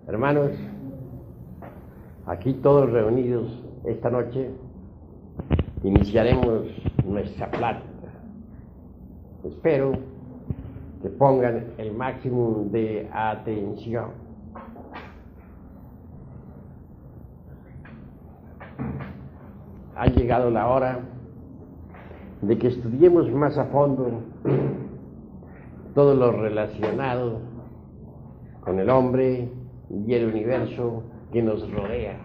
Hermanos, aquí todos reunidos esta noche, iniciaremos nuestra plática. Espero que pongan el máximo de atención. Ha llegado la hora de que estudiemos más a fondo todo lo relacionado con el hombre y el universo que nos rodea.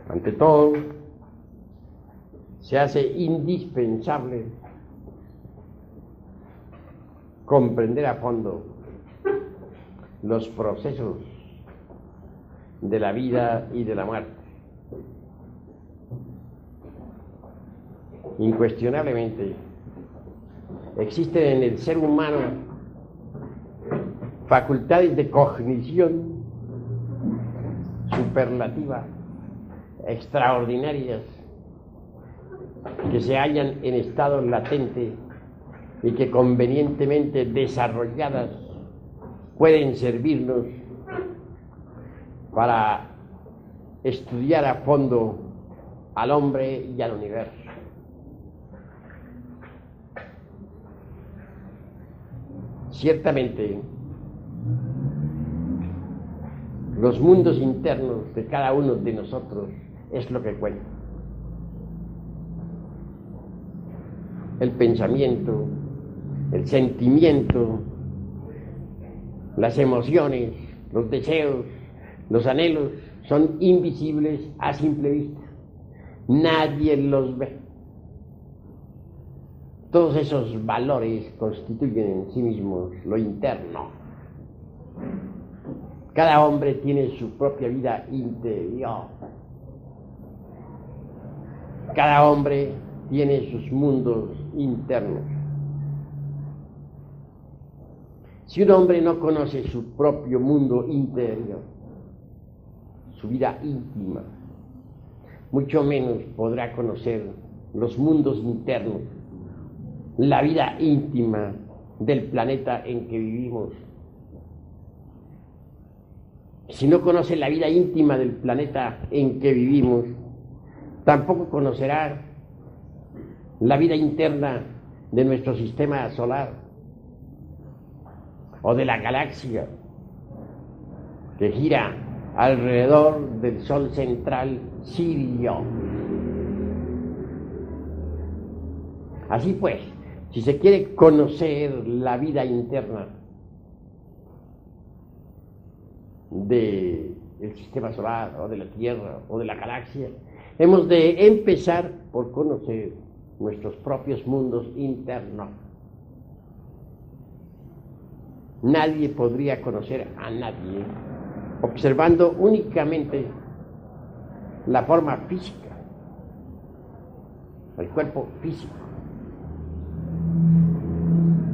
Ante todo, se hace indispensable comprender a fondo los procesos de la vida y de la muerte. Incuestionablemente, existen en el ser humano facultades de cognición superlativa, extraordinarias, que se hallan en estado latente y que convenientemente desarrolladas pueden servirnos para estudiar a fondo al hombre y al universo. Ciertamente, los mundos internos de cada uno de nosotros es lo que cuenta. El pensamiento, el sentimiento, las emociones, los deseos, los anhelos son invisibles a simple vista. Nadie los ve. Todos esos valores constituyen en sí mismos lo interno. Cada hombre tiene su propia vida interior. Cada hombre tiene sus mundos internos. Si un hombre no conoce su propio mundo interior, su vida íntima, mucho menos podrá conocer los mundos internos, la vida íntima del planeta en que vivimos. Si no conoce la vida íntima del planeta en que vivimos, tampoco conocerá la vida interna de nuestro sistema solar o de la galaxia que gira alrededor del Sol central Sirio. Así pues, si se quiere conocer la vida interna del sistema solar o de la Tierra o de la galaxia, hemos de empezar por conocer nuestros propios mundos internos. Nadie podría conocer a nadie observando únicamente la forma física, el cuerpo físico.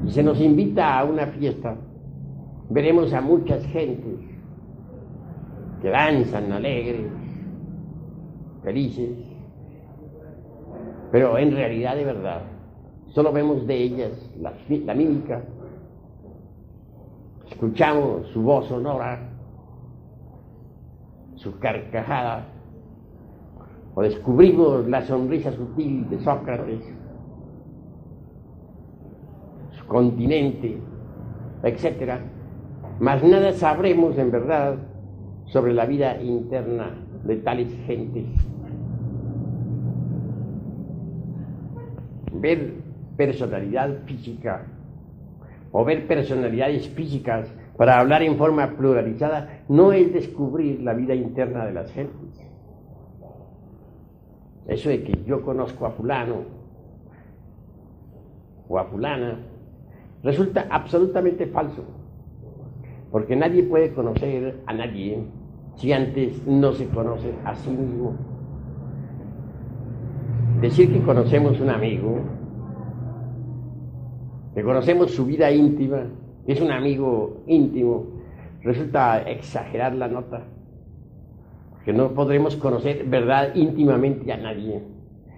Y se nos invita a una fiesta, veremos a muchas gentes que danzan alegres, felices, pero en realidad, de verdad, solo vemos de ellas la mímica, escuchamos su voz sonora, su carcajada, o descubrimos la sonrisa sutil de Sócrates, su continente, etc. Mas nada sabremos en verdad sobre la vida interna de tales gentes. Ver personalidad física o ver personalidades físicas para hablar en forma pluralizada no es descubrir la vida interna de las gentes. Eso de que yo conozco a fulano o a fulana resulta absolutamente falso, porque nadie puede conocer a nadie si antes no se conoce a sí mismo. Decir que conocemos un amigo, que conocemos su vida íntima, que es un amigo íntimo, resulta exagerar la nota, porque no podremos conocer verdad íntimamente a nadie,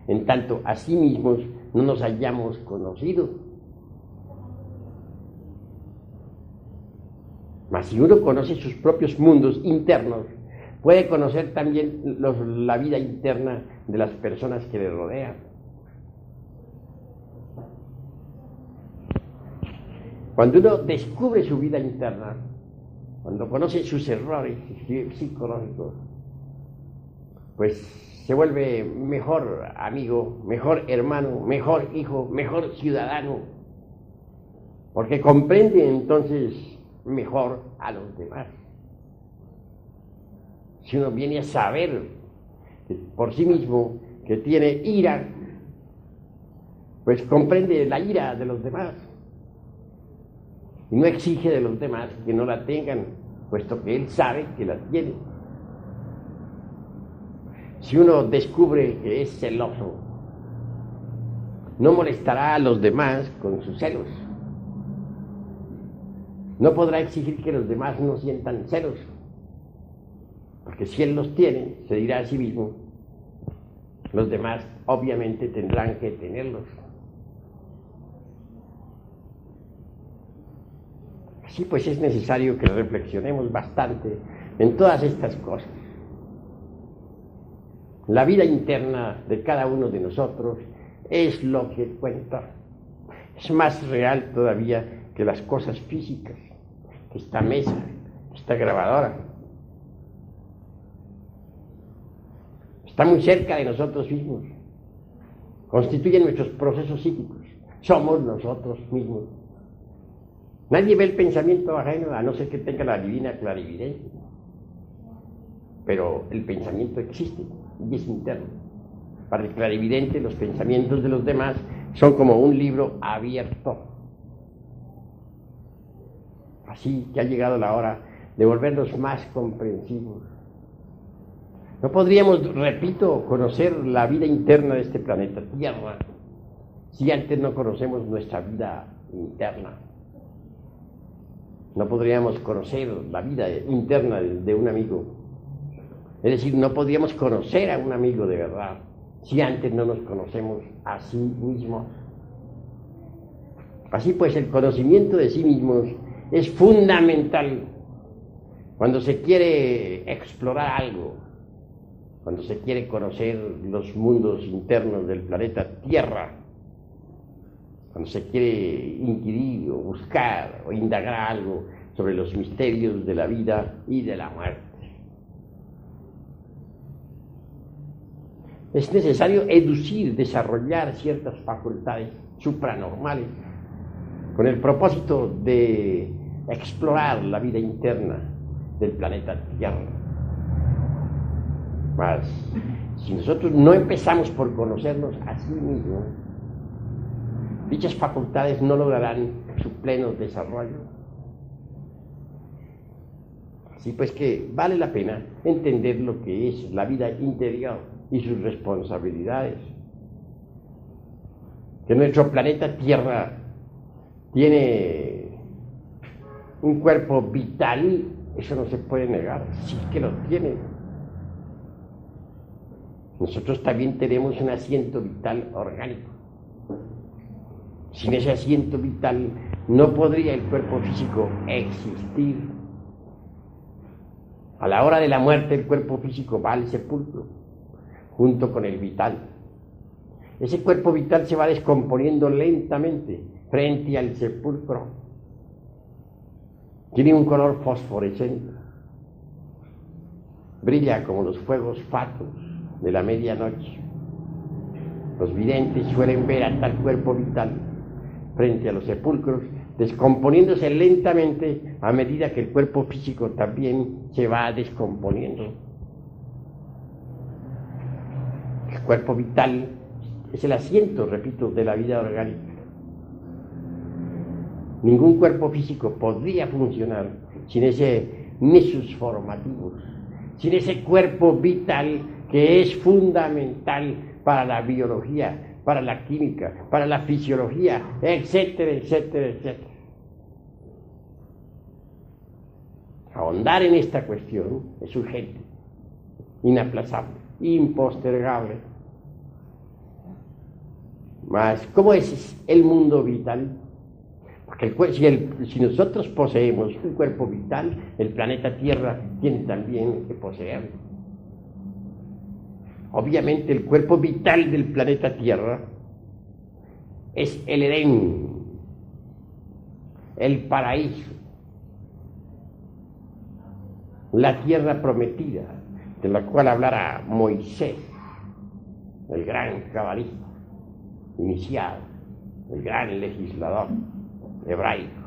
en tanto a sí mismos no nos hayamos conocido. Mas si uno conoce sus propios mundos internos, puede conocer también la vida interna de las personas que le rodean. Cuando uno descubre su vida interna, cuando conoce sus errores psicológicos, pues se vuelve mejor amigo, mejor hermano, mejor hijo, mejor ciudadano, porque comprende entonces mejor a los demás. Si uno viene a saber por sí mismo que tiene ira, pues comprende la ira de los demás y no exige de los demás que no la tengan, puesto que él sabe que la tiene. Si uno descubre que es celoso, no molestará a los demás con sus celos. No podrá exigir que los demás no sientan celos, porque si él los tiene, se dirá a sí mismo, los demás obviamente tendrán que tenerlos. Así pues es necesario que reflexionemos bastante en todas estas cosas. La vida interna de cada uno de nosotros es lo que cuenta. Es más real todavía que las cosas físicas, que esta mesa, esta grabadora. Está muy cerca de nosotros mismos. Constituye nuestros procesos psíquicos. Somos nosotros mismos. Nadie ve el pensamiento ajeno a no ser que tenga la divina clarividencia. Pero el pensamiento existe y es interno. Para el clarividente, los pensamientos de los demás son como un libro abierto. Así que ha llegado la hora de volvernos más comprensivos. No podríamos, repito, conocer la vida interna de este planeta Tierra si antes no conocemos nuestra vida interna. No podríamos conocer la vida interna de un amigo. Es decir, no podríamos conocer a un amigo de verdad si antes no nos conocemos a sí mismos. Así pues, el conocimiento de sí mismos es fundamental cuando se quiere explorar algo, cuando se quiere conocer los mundos internos del planeta Tierra, cuando se quiere inquirir o buscar o indagar algo sobre los misterios de la vida y de la muerte. Es necesario educir, desarrollar ciertas facultades supranormales con el propósito de explorar la vida interna del planeta Tierra. Mas, si nosotros no empezamos por conocernos a sí mismos, dichas facultades no lograrán su pleno desarrollo. Así pues que vale la pena entender lo que es la vida interior y sus responsabilidades. Que nuestro planeta Tierra tiene un cuerpo vital, eso no se puede negar, sí que lo tiene. Nosotros también tenemos un asiento vital orgánico. Sin ese asiento vital no podría el cuerpo físico existir. A la hora de la muerte el cuerpo físico va al sepulcro, junto con el vital. Ese cuerpo vital se va descomponiendo lentamente frente al sepulcro. Tiene un color fosforescente. Brilla como los fuegos fatuos de la medianoche. Los videntes suelen ver a tal cuerpo vital frente a los sepulcros, descomponiéndose lentamente a medida que el cuerpo físico también se va descomponiendo. El cuerpo vital es el asiento, repito, de la vida orgánica. Ningún cuerpo físico podría funcionar sin ese nexus formativos, sin ese cuerpo vital que es fundamental para la biología, para la química, para la fisiología, etcétera, etcétera, etcétera. Ahondar en esta cuestión es urgente, inaplazable, impostergable. Mas, ¿cómo es el mundo vital? Porque si nosotros poseemos un cuerpo vital, el planeta Tierra tiene también que poseerlo. Obviamente el cuerpo vital del planeta Tierra es el Edén, el paraíso, la tierra prometida, de la cual hablara Moisés, el gran cabalista iniciado, el gran legislador hebraico,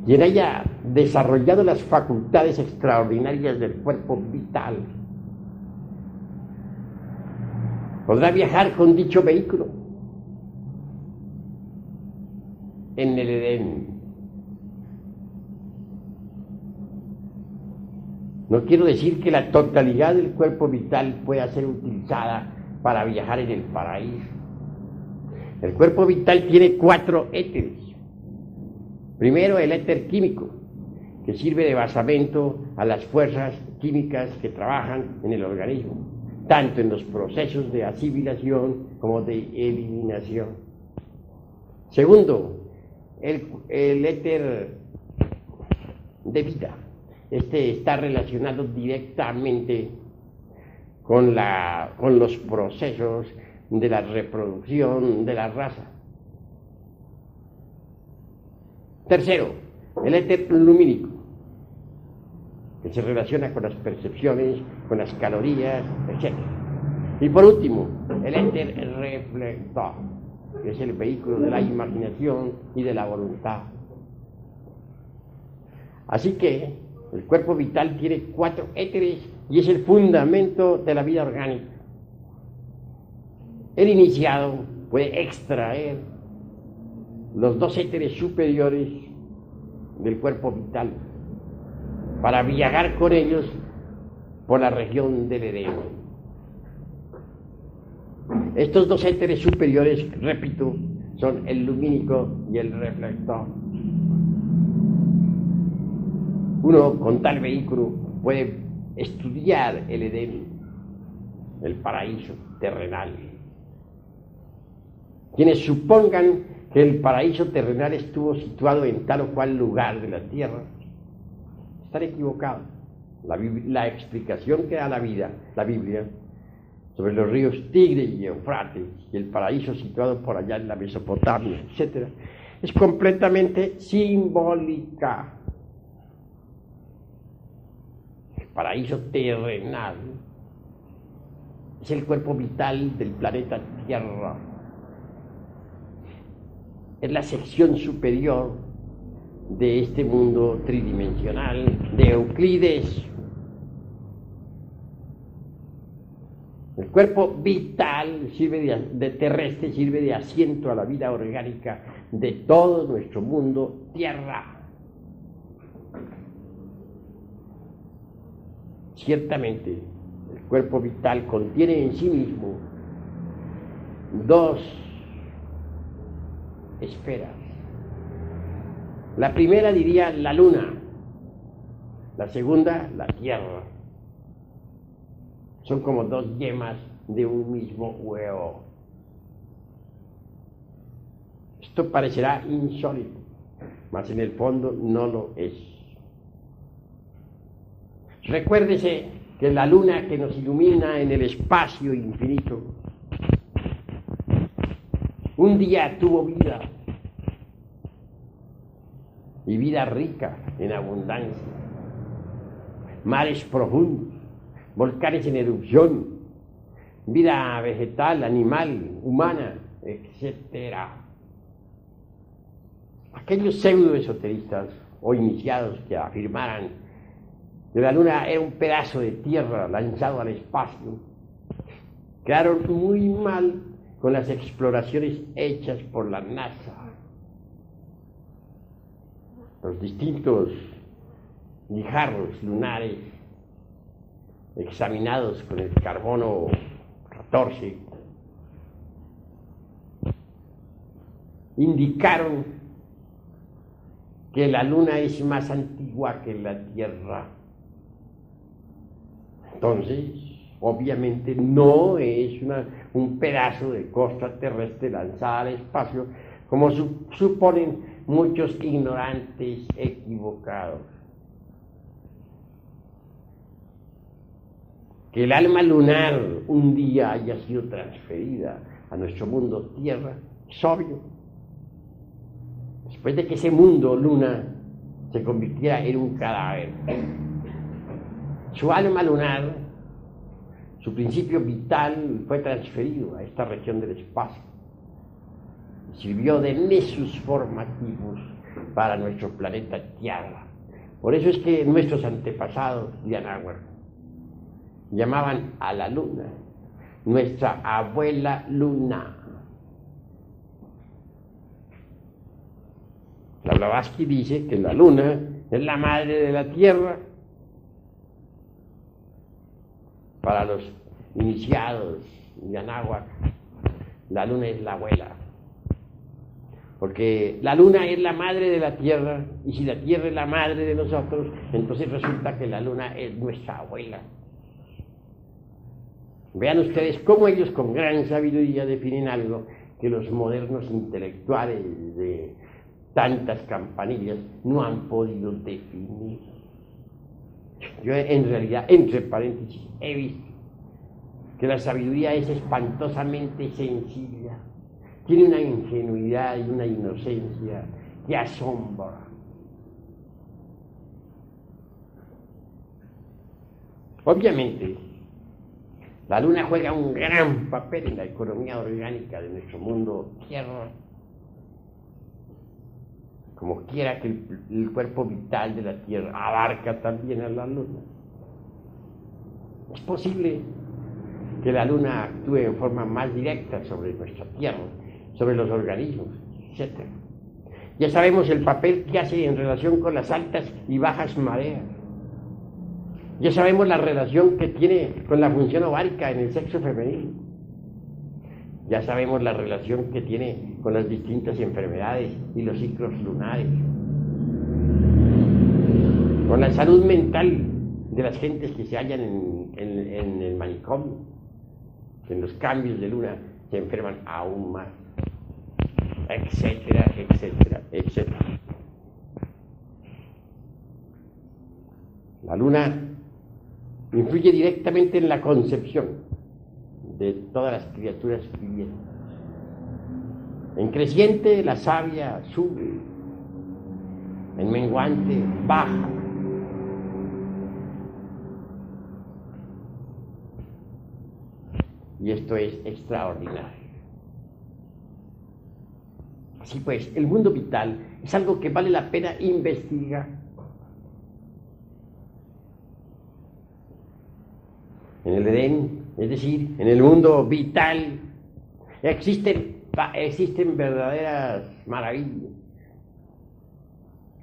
quien haya desarrollado las facultades extraordinarias del cuerpo vital, podrá viajar con dicho vehículo en el Edén. No quiero decir que la totalidad del cuerpo vital pueda ser utilizada para viajar en el paraíso. El cuerpo vital tiene 4 éteres. Primero, el éter químico, que sirve de basamento a las fuerzas químicas que trabajan en el organismo, tanto en los procesos de asimilación como de eliminación. Segundo, el éter de vida. Este está relacionado directamente con los procesos de la reproducción de la raza. Tercero, el éter lumínico, que se relaciona con las percepciones, con las calorías, etc. Y por último, el éter reflector, que es el vehículo de la imaginación y de la voluntad. Así que el cuerpo vital tiene 4 éteres y es el fundamento de la vida orgánica. El iniciado puede extraer los 2 éteres superiores del cuerpo vital para viajar con ellos por la región del Edén. Estos 2 éteres superiores, repito, son el lumínico y el reflector. Uno con tal vehículo puede estudiar el Edén, el paraíso terrenal. Quienes supongan que el paraíso terrenal estuvo situado en tal o cual lugar de la tierra, están equivocados. La explicación que da la Biblia, sobre los ríos Tigre y Eufrates y el paraíso situado por allá en la Mesopotamia, etc., es completamente simbólica. El paraíso terrenal es el cuerpo vital del planeta Tierra. Es la sección superior de este mundo tridimensional de Euclides. El cuerpo vital de terrestre sirve de asiento a la vida orgánica de todo nuestro mundo Tierra. Ciertamente, el cuerpo vital contiene en sí mismo 2 esferas. La primera diría la luna, la segunda la tierra. Son como 2 yemas de un mismo huevo. Esto parecerá insólito, mas en el fondo no lo es. Recuérdese que la luna que nos ilumina en el espacio infinito un día tuvo vida, y vida rica en abundancia, mares profundos, volcanes en erupción, vida vegetal, animal, humana, etc. Aquellos pseudoesoteristas o iniciados que afirmaran que la luna era un pedazo de tierra lanzado al espacio, quedaron muy mal con las exploraciones hechas por la NASA. Los distintos guijarros lunares examinados con el carbono 14 indicaron que la luna es más antigua que la Tierra. Entonces, obviamente no es un pedazo de costa terrestre lanzada al espacio, como suponen muchos ignorantes equivocados. Que el alma lunar un día haya sido transferida a nuestro mundo Tierra es obvio. Después de que ese mundo luna se convirtiera en un cadáver, su alma lunar, su principio vital, fue transferido a esta región del espacio. Sirvió de nexus formativos para nuestro planeta Tierra. Por eso es que nuestros antepasados de Anáhuac llamaban a la luna nuestra abuela luna. La Blavatsky dice que la luna es la madre de la Tierra. Para los iniciados de Anáhuac, la luna es la abuela. Porque la luna es la madre de la Tierra, y si la Tierra es la madre de nosotros, entonces resulta que la luna es nuestra abuela. Vean ustedes cómo ellos con gran sabiduría definen algo que los modernos intelectuales de tantas campanillas no han podido definir. Yo en realidad, entre paréntesis, he visto que la sabiduría es espantosamente sencilla, tiene una ingenuidad y una inocencia que asombra. Obviamente, la luna juega un gran papel en la economía orgánica de nuestro mundo Tierra. Como quiera que el cuerpo vital de la Tierra abarca también a la luna. Es posible que la luna actúe en forma más directa sobre nuestra Tierra, sobre los organismos, etc. Ya sabemos el papel que hace en relación con las altas y bajas mareas. Ya sabemos la relación que tiene con la función ovárica en el sexo femenino. Ya sabemos la relación que tiene con las distintas enfermedades y los ciclos lunares. Con la salud mental de las gentes que se hallan en el manicomio, que en los cambios de luna se enferman aún más, etcétera, etcétera, etcétera. La luna influye directamente en la concepción de todas las criaturas vivientes. En creciente la savia sube, en menguante baja. Y esto es extraordinario. Así pues, el mundo vital es algo que vale la pena investigar. En el Edén, es decir, en el mundo vital, existen verdaderas maravillas.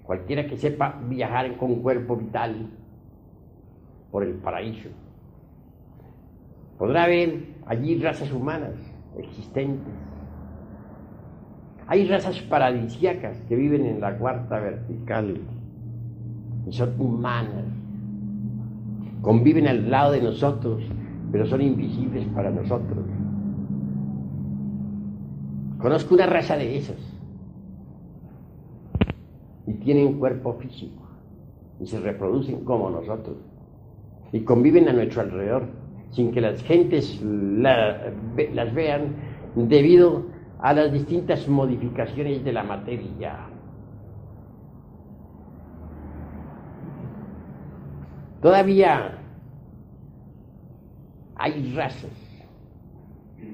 Cualquiera que sepa viajar con cuerpo vital por el paraíso podrá ver allí razas humanas existentes. Hay razas paradisíacas que viven en la cuarta vertical y son humanas. Conviven al lado de nosotros, pero son invisibles para nosotros. Conozco una raza de esas y tienen cuerpo físico y se reproducen como nosotros y conviven a nuestro alrededor sin que las gentes las vean debido a las distintas modificaciones de la materia. Todavía hay razas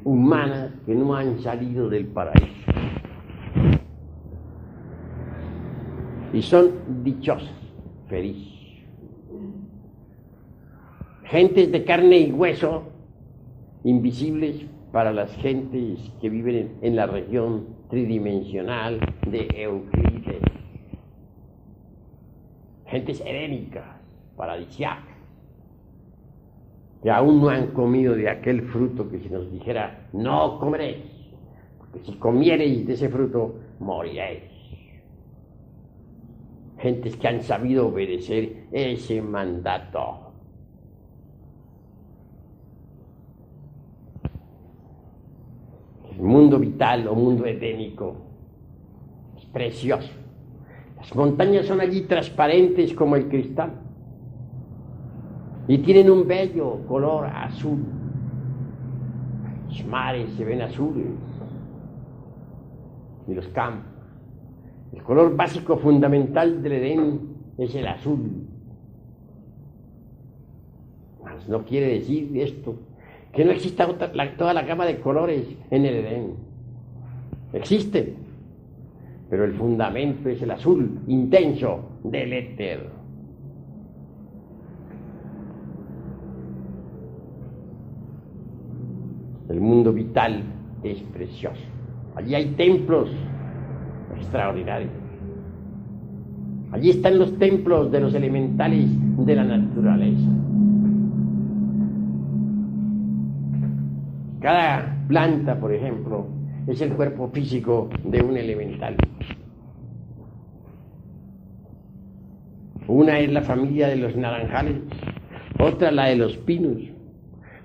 humanas que no han salido del paraíso y son dichosas, felices. Gentes de carne y hueso, invisibles para las gentes que viven en la región tridimensional de Euclides. Gentes helénicas, paradisíacas, que aún no han comido de aquel fruto que se nos dijera, no comeréis, porque si comiereis de ese fruto, moriréis. Gentes que han sabido obedecer ese mandato. el mundo vital o mundo edénico es precioso. Las montañas son allí transparentes como el cristal y tienen un bello color azul. Los mares se ven azules y los campos. El color básico fundamental del Edén es el azul. Mas no quiere decir esto que no exista toda la gama de colores en el Edén. Existe, pero el fundamento es el azul intenso del éter. El mundo vital es precioso. Allí hay templos extraordinarios. Allí están los templos de los elementales de la naturaleza. Cada planta, por ejemplo, es el cuerpo físico de un elemental. Una es la familia de los naranjales, otra la de los pinos,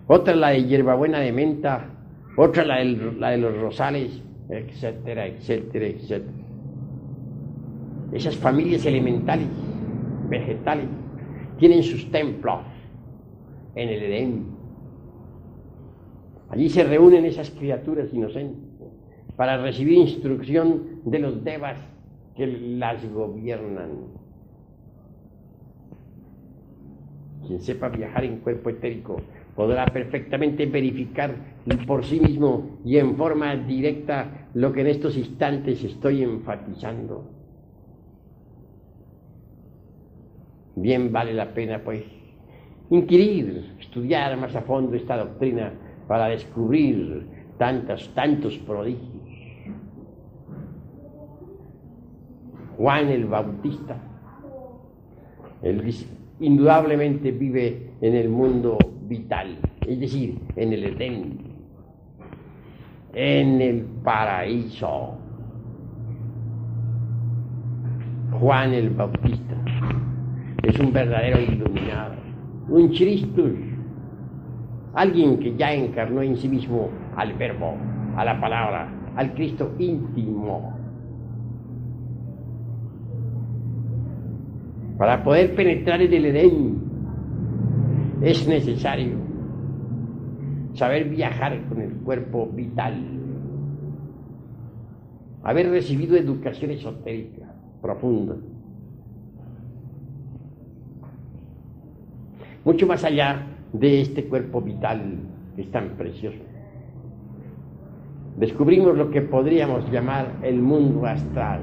otra la de hierbabuena de menta, otra la de los rosales, etcétera, etcétera, etcétera. Esas familias elementales, vegetales, tienen sus templos en el Edén. Allí se reúnen esas criaturas inocentes para recibir instrucción de los devas que las gobiernan. Quien sepa viajar en cuerpo etérico podrá perfectamente verificar por sí mismo y en forma directa lo que en estos instantes estoy enfatizando. Bien vale la pena, pues, inquirir, estudiar más a fondo esta doctrina para descubrir tantos prodigios. Juan el Bautista, él indudablemente vive en el mundo vital, es decir, en el Edén, en el paraíso. Juan el Bautista es un verdadero iluminado, un Christus, alguien que ya encarnó en sí mismo al Verbo, a la palabra, al Cristo íntimo. Para poder penetrar en el Edén es necesario saber viajar con el cuerpo vital, haber recibido educación esotérica profunda, mucho más allá de este cuerpo vital que es tan precioso. Descubrimos lo que podríamos llamar el mundo astral.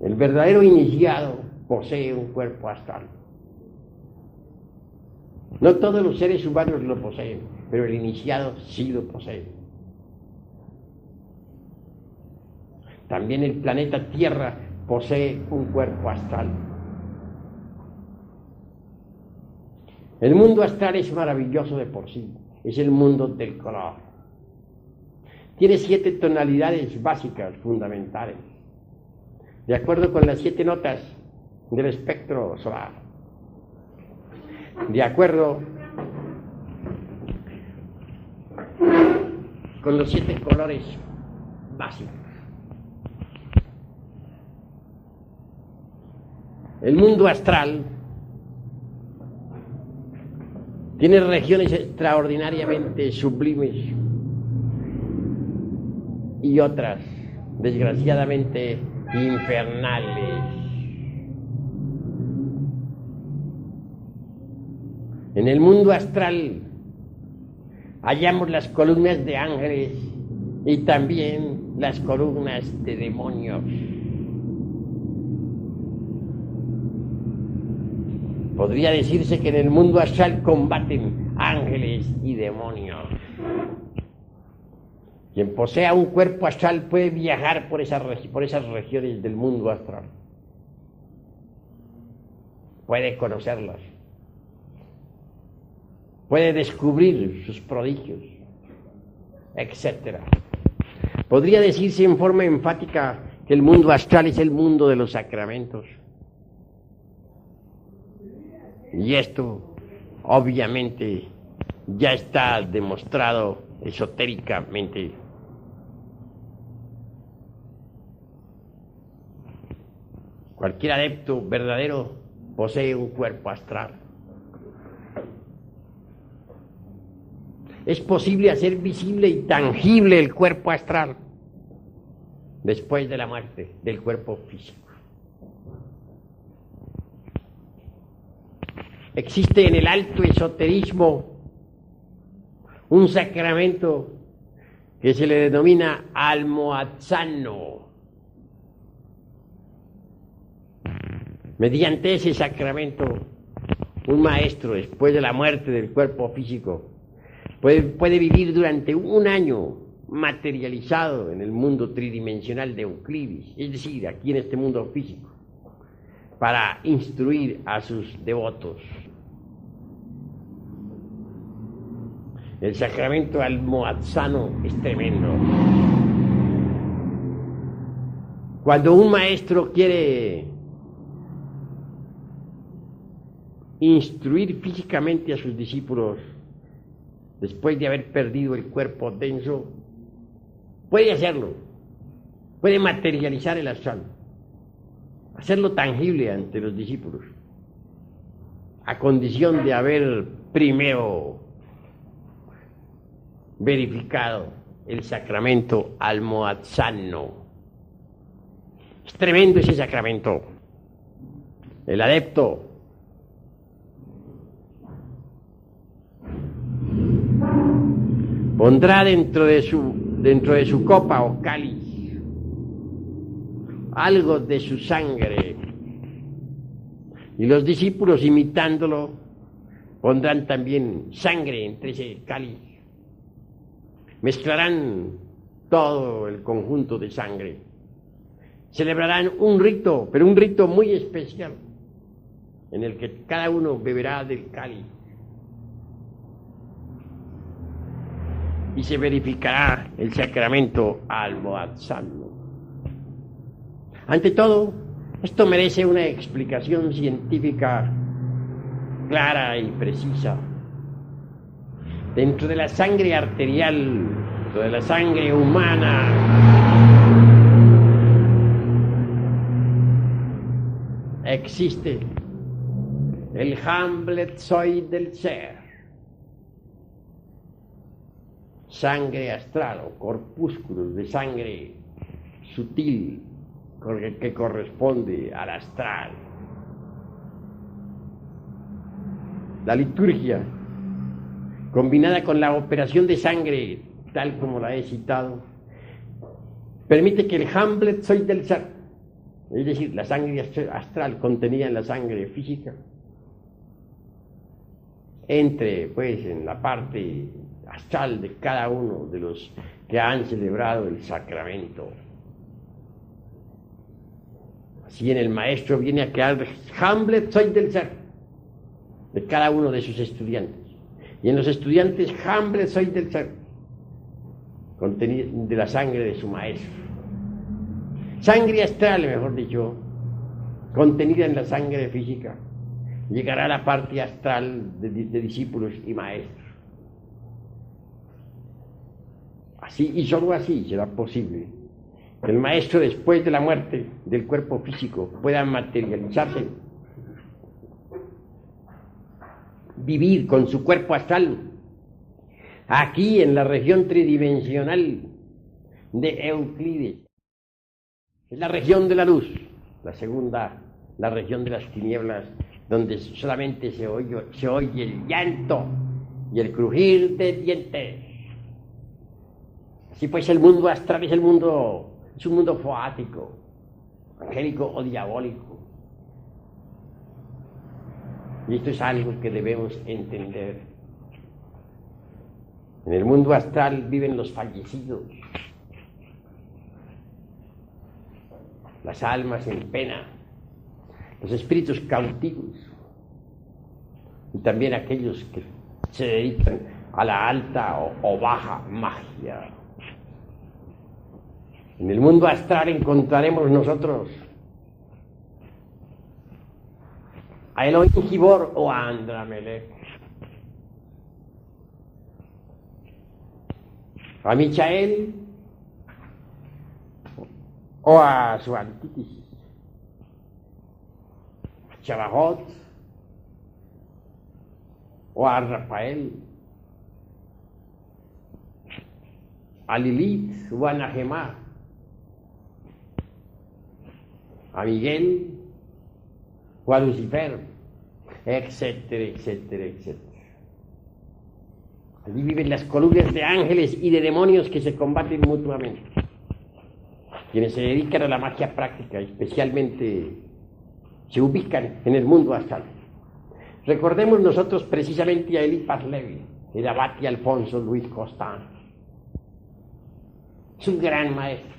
El verdadero iniciado posee un cuerpo astral. No todos los seres humanos lo poseen, pero el iniciado sí lo posee. También el planeta Tierra posee un cuerpo astral. El mundo astral es maravilloso de por sí, es el mundo del color. Tiene 7 tonalidades básicas, fundamentales, de acuerdo con las 7 notas del espectro solar, de acuerdo con los 7 colores básicos. El mundo astral tiene regiones extraordinariamente sublimes y otras, desgraciadamente, infernales. En el mundo astral hallamos las columnas de ángeles y también las columnas de demonios. Podría decirse que en el mundo astral combaten ángeles y demonios. Quien posea un cuerpo astral puede viajar por esas regiones del mundo astral. Puede conocerlas. Puede descubrir sus prodigios, etc. Podría decirse en forma enfática que el mundo astral es el mundo de los sacramentos. Y esto, obviamente, ya está demostrado esotéricamente. Cualquier adepto verdadero posee un cuerpo astral. Es posible hacer visible y tangible el cuerpo astral después de la muerte del cuerpo físico. Existe en el alto esoterismo un sacramento que se le denomina almohadzano. Mediante ese sacramento, un maestro, después de la muerte del cuerpo físico, puede vivir durante un año materializado en el mundo tridimensional de Euclides, es decir, aquí en este mundo físico, para instruir a sus devotos. El sacramento almohadzano es tremendo. Cuando un maestro quiere instruir físicamente a sus discípulos, después de haber perdido el cuerpo denso, puede hacerlo, puede materializar el astral, hacerlo tangible ante los discípulos, a condición de haber primero verificado el sacramento almohadzano. Es tremendo ese sacramento. El adepto pondrá dentro de su copa o cáliz algo de su sangre, y los discípulos, imitándolo, pondrán también sangre entre ese cáliz. Mezclarán todo el conjunto de sangre. Celebrarán un rito, pero un rito muy especial, en el que cada uno beberá del cáliz. Y se verificará el sacramento almohadzano. Ante todo, esto merece una explicación científica clara y precisa. Dentro de la sangre arterial, dentro de la sangre humana, existe el Hamletzoid del ser, sangre astral o corpúsculos de sangre sutil que corresponde al astral. La liturgia, combinada con la operación de sangre, tal como la he citado, permite que el Hamletzoid del ser, es decir, la sangre astral contenida en la sangre física, entre pues en la parte astral de cada uno de los que han celebrado el sacramento. Así en el maestro viene a quedar el Hamletzoid del ser de cada uno de sus estudiantes, y en los estudiantes Hamletzoid del ser contenido de la sangre de su maestro. Sangre astral, mejor dicho, contenida en la sangre física, llegará a la parte astral de discípulos y maestros. Así y solo así será posible que el maestro, después de la muerte del cuerpo físico, pueda materializarse, vivir con su cuerpo astral aquí en la región tridimensional de Euclides. Es la región de la luz, la segunda, la región de las tinieblas, donde solamente se oye el llanto y el crujir de dientes. Así pues, el mundo astral es un mundo foático, angélico o diabólico. Y esto es algo que debemos entender. En el mundo astral viven los fallecidos, las almas en pena, los espíritus cautivos, y también aquellos que se dedican a la alta o baja magia. En el mundo astral encontraremos nosotros a Elohim Gibor o a Andramelech, a Michael o a su antítesis, a Chabajot o a Rafael, a Lilith o a Najemá, a Miguel o a Lucifer, etcétera, etcétera, etcétera. Allí viven las columnas de ángeles y de demonios que se combaten mutuamente. Quienes se dedican a la magia práctica, especialmente, se ubican en el mundo astral. Recordemos nosotros precisamente a Eliphas Levi, el abate Alfonso Luis Costán. Es un gran maestro.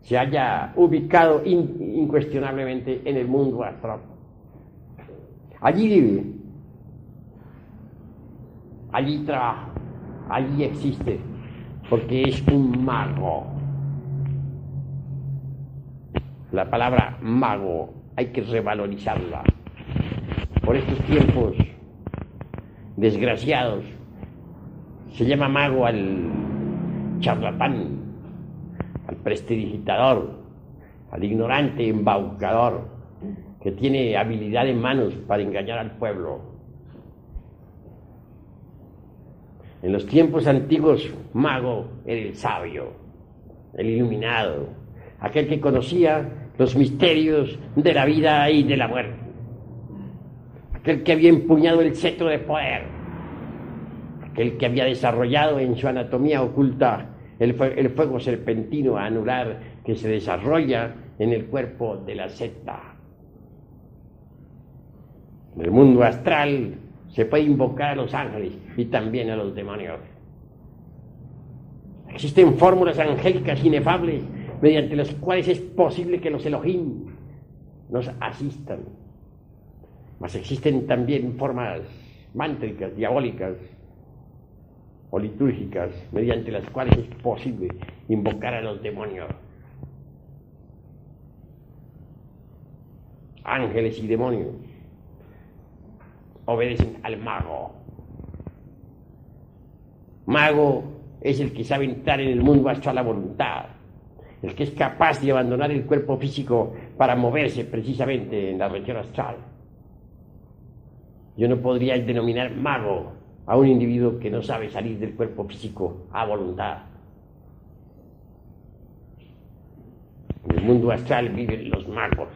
Se haya ubicado incuestionablemente en el mundo astral. Allí vive, allí trabaja, allí existe, porque es un mago. La palabra mago hay que revalorizarla. Por estos tiempos desgraciados se llama mago al charlatán, al prestidigitador, al ignorante embaucador que tiene habilidad en manos para engañar al pueblo. En los tiempos antiguos, mago era el sabio, el iluminado, aquel que conocía los misterios de la vida y de la muerte, aquel que había empuñado el cetro de poder, aquel que había desarrollado en su anatomía oculta el fuego serpentino anular que se desarrolla en el cuerpo de la secta. En el mundo astral se puede invocar a los ángeles y también a los demonios. Existen fórmulas angélicas inefables mediante las cuales es posible que los Elohim nos asistan. Mas existen también formas mántricas, diabólicas o litúrgicas mediante las cuales es posible invocar a los demonios. Ángeles y demonios obedecen al mago. Mago es el que sabe entrar en el mundo astral a voluntad, el que es capaz de abandonar el cuerpo físico para moverse precisamente en la región astral. Yo no podría denominar mago a un individuo que no sabe salir del cuerpo físico a voluntad. En el mundo astral viven los magos.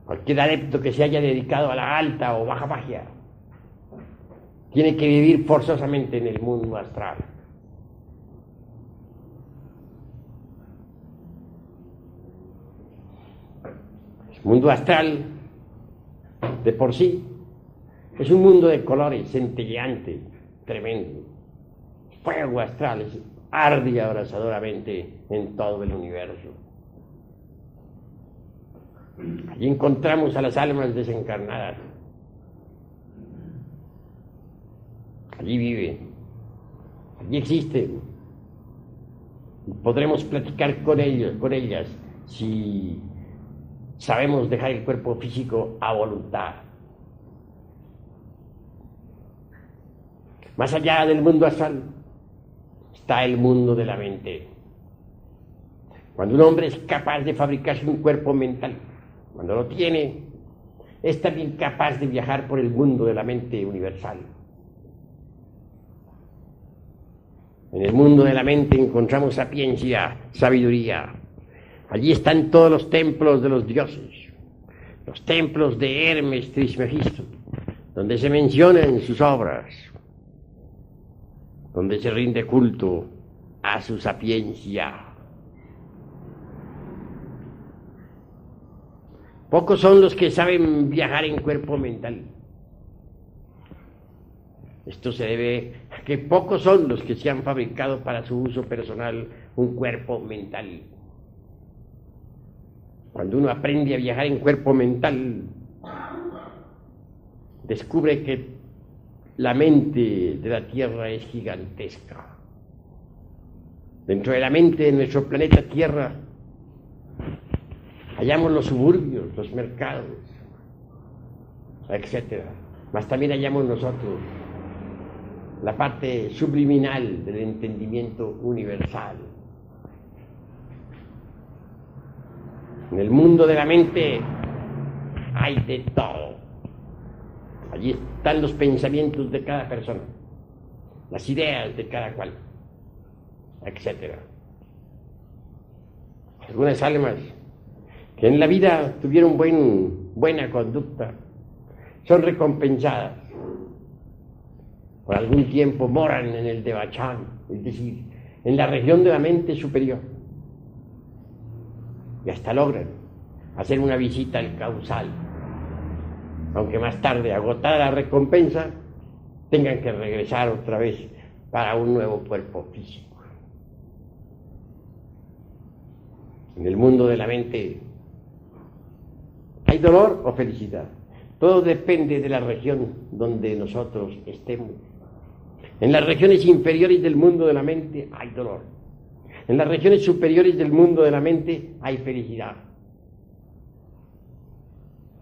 Cualquier adepto que se haya dedicado a la alta o baja magia tiene que vivir forzosamente en el mundo astral. El mundo astral, de por sí, es un mundo de colores, centelleante, tremendo. Fuego astral arde abrasadoramente en todo el universo. Allí encontramos a las almas desencarnadas. Allí viven, allí existen. Podremos platicar con ellos, con ellas, si sabemos dejar el cuerpo físico a voluntad. Más allá del mundo astral está el mundo de la mente. Cuando un hombre es capaz de fabricarse un cuerpo mental, cuando lo tiene, es también capaz de viajar por el mundo de la mente universal. En el mundo de la mente encontramos sapiencia, sabiduría. Allí están todos los templos de los dioses, los templos de Hermes Trismegisto, donde se mencionan sus obras, donde se rinde culto a su sapiencia. Pocos son los que saben viajar en cuerpo mental. Esto se debe a que pocos son los que se han fabricado para su uso personal un cuerpo mental. Cuando uno aprende a viajar en cuerpo mental, descubre que la mente de la Tierra es gigantesca. Dentro de la mente de nuestro planeta Tierra hallamos los suburbios, los mercados, etc. Mas también hallamos nosotros la parte subliminal del entendimiento universal. En el mundo de la mente hay de todo. Allí están los pensamientos de cada persona, las ideas de cada cual, etc. Algunas almas que en la vida tuvieron buena conducta son recompensadas. Por algún tiempo moran en el Devachan, es decir, en la región de la mente superior. Y hasta logran hacer una visita al causal, aunque más tarde, agotada la recompensa, tengan que regresar otra vez para un nuevo cuerpo físico. En el mundo de la mente hay dolor o felicidad. Todo depende de la región donde nosotros estemos. En las regiones inferiores del mundo de la mente hay dolor. En las regiones superiores del mundo de la mente hay felicidad.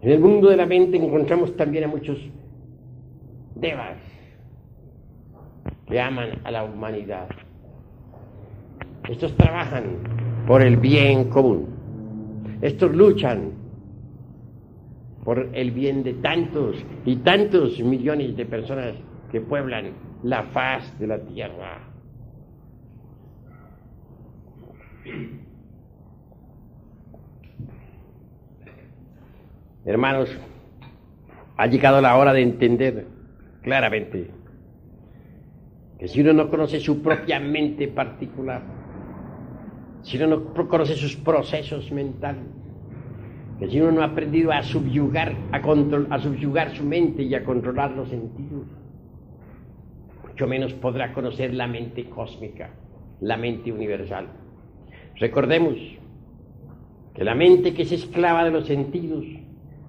En el mundo de la mente encontramos también a muchos devas que aman a la humanidad. Estos trabajan por el bien común. Estos luchan por el bien de tantos y tantos millones de personas que pueblan la faz de la tierra. Hermanos, ha llegado la hora de entender claramente que si uno no conoce su propia mente particular, si uno no conoce sus procesos mentales, que si uno no ha aprendido a subyugar su mente y a controlar los sentidos, mucho menos podrá conocer la mente cósmica, la mente universal. Recordemos que la mente que es esclava de los sentidos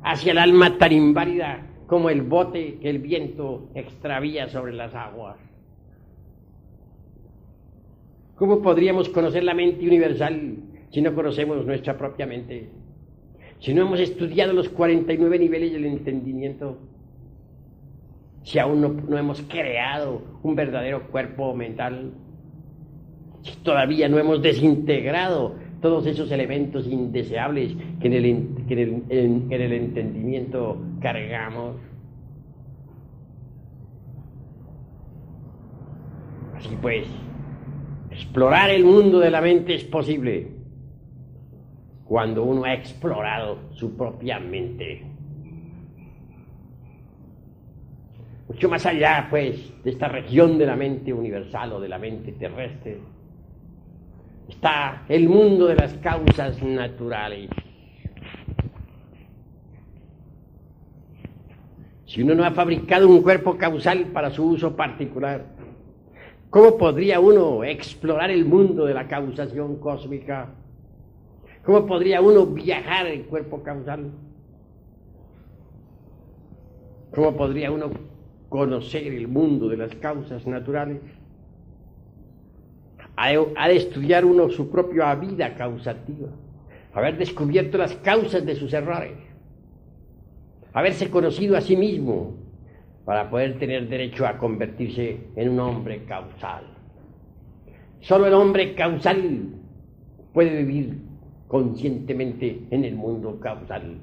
hacia el alma tan inválida como el bote que el viento extravía sobre las aguas. ¿Cómo podríamos conocer la mente universal si no conocemos nuestra propia mente? Si no hemos estudiado los 49 niveles del entendimiento, si aún no hemos creado un verdadero cuerpo mental, si todavía no hemos desintegrado todos esos elementos indeseables que en el entendimiento cargamos. Así pues, explorar el mundo de la mente es posible cuando uno ha explorado su propia mente. Mucho más allá, pues, de esta región de la mente universal o de la mente terrestre, está el mundo de las causas naturales. Si uno no ha fabricado un cuerpo causal para su uso particular, ¿cómo podría uno explorar el mundo de la causación cósmica? ¿Cómo podría uno viajar en cuerpo causal? ¿Cómo podría uno conocer el mundo de las causas naturales? Ha de estudiar uno su propia vida causativa, haber descubierto las causas de sus errores, haberse conocido a sí mismo para poder tener derecho a convertirse en un hombre causal. Solo el hombre causal puede vivir conscientemente en el mundo causal.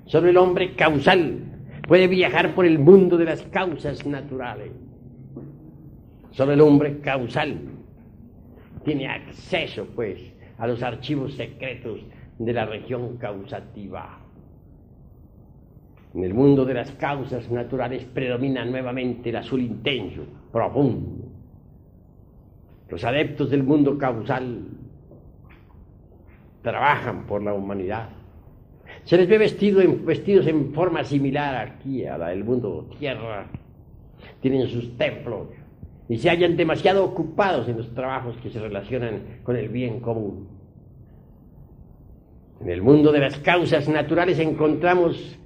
Solo el hombre causal puede viajar por el mundo de las causas naturales. Solo el hombre causal tiene acceso, pues, a los archivos secretos de la región causativa. En el mundo de las causas naturales predomina nuevamente el azul intenso, profundo. Los adeptos del mundo causal trabajan por la humanidad. Se les ve vestidos en forma similar aquí a la del mundo tierra. Tienen sus templos y se hallan demasiado ocupados en los trabajos que se relacionan con el bien común. En el mundo de las causas naturales encontramos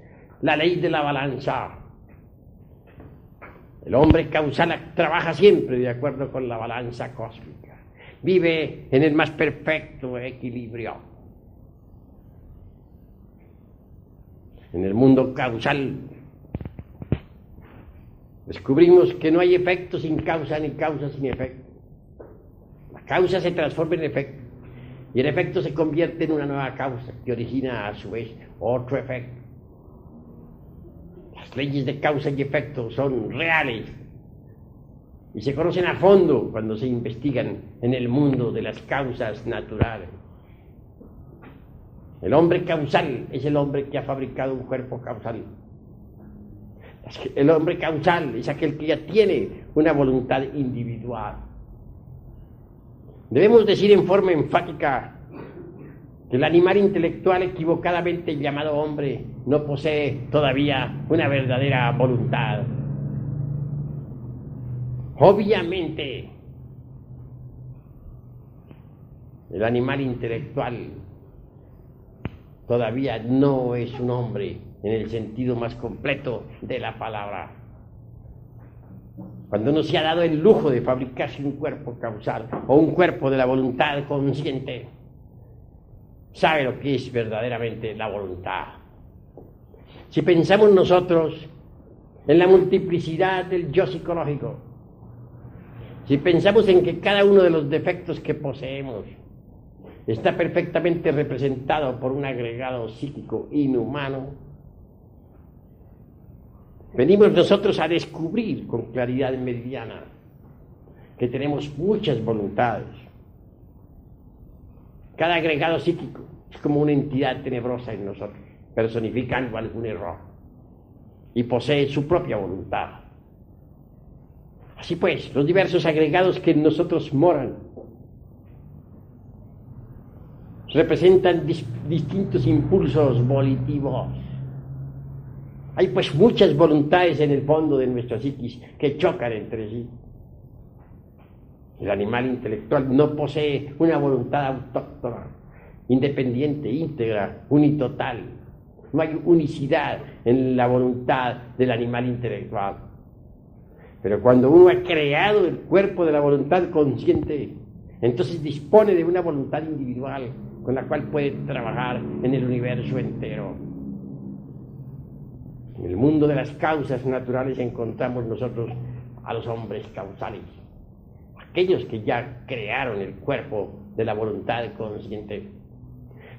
la ley de la balanza. El hombre causal trabaja siempre de acuerdo con la balanza cósmica. Vive en el más perfecto equilibrio. En el mundo causal Descubrimos que no hay efecto sin causa ni causa sin efecto. La causa se transforma en efecto y el efecto se convierte en una nueva causa que origina a su vez otro efecto. Las leyes de causa y efecto son reales y se conocen a fondo cuando se investigan en el mundo de las causas naturales. El hombre causal es el hombre que ha fabricado un cuerpo causal. El hombre causal es aquel que ya tiene una voluntad individual. Debemos decir en forma enfática que el animal intelectual equivocadamente llamado hombre no posee todavía una verdadera voluntad. Obviamente, el animal intelectual todavía no es un hombre en el sentido más completo de la palabra. Cuando uno se ha dado el lujo de fabricarse un cuerpo causal o un cuerpo de la voluntad consciente, sabe lo que es verdaderamente la voluntad. Si pensamos nosotros en la multiplicidad del yo psicológico, si pensamos en que cada uno de los defectos que poseemos está perfectamente representado por un agregado psíquico inhumano, venimos nosotros a descubrir con claridad meridiana que tenemos muchas voluntades. Cada agregado psíquico es como una entidad tenebrosa en nosotros, personificando algún error, y posee su propia voluntad. Así pues, los diversos agregados que en nosotros moran representan distintos impulsos volitivos. Hay pues muchas voluntades en el fondo de nuestra psiquis que chocan entre sí. El animal intelectual no posee una voluntad autóctona, independiente, íntegra, unitotal. No hay unicidad en la voluntad del animal intelectual. Pero cuando uno ha creado el cuerpo de la voluntad consciente, entonces dispone de una voluntad individual con la cual puede trabajar en el universo entero. En el mundo de las causas naturales encontramos nosotros a los hombres causales, aquellos que ya crearon el cuerpo de la voluntad consciente.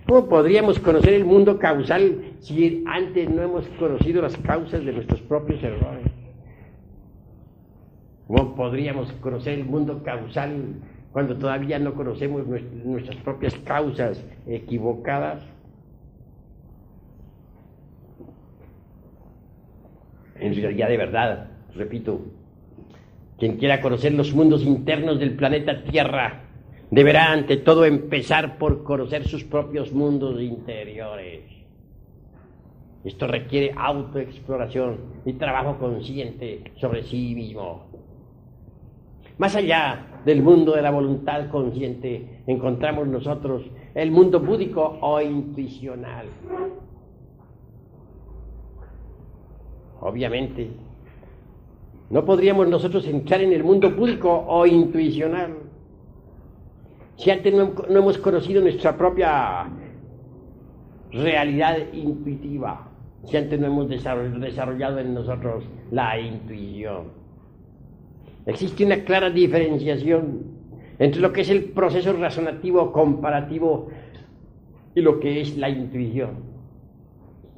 ¿Cómo podríamos conocer el mundo causal si antes no hemos conocido las causas de nuestros propios errores? ¿Cómo podríamos conocer el mundo causal cuando todavía no conocemos nuestras propias causas equivocadas? En realidad, de verdad, repito, quien quiera conocer los mundos internos del planeta Tierra deberá ante todo empezar por conocer sus propios mundos interiores. Esto requiere autoexploración y trabajo consciente sobre sí mismo. Más allá del mundo de la voluntad consciente encontramos nosotros el mundo búdico o intuicional. Obviamente, no podríamos nosotros entrar en el mundo búdico o intuicional si antes no hemos conocido nuestra propia realidad intuitiva, si antes no hemos desarrollado en nosotros la intuición. Existe una clara diferenciación entre lo que es el proceso razonativo comparativo y lo que es la intuición.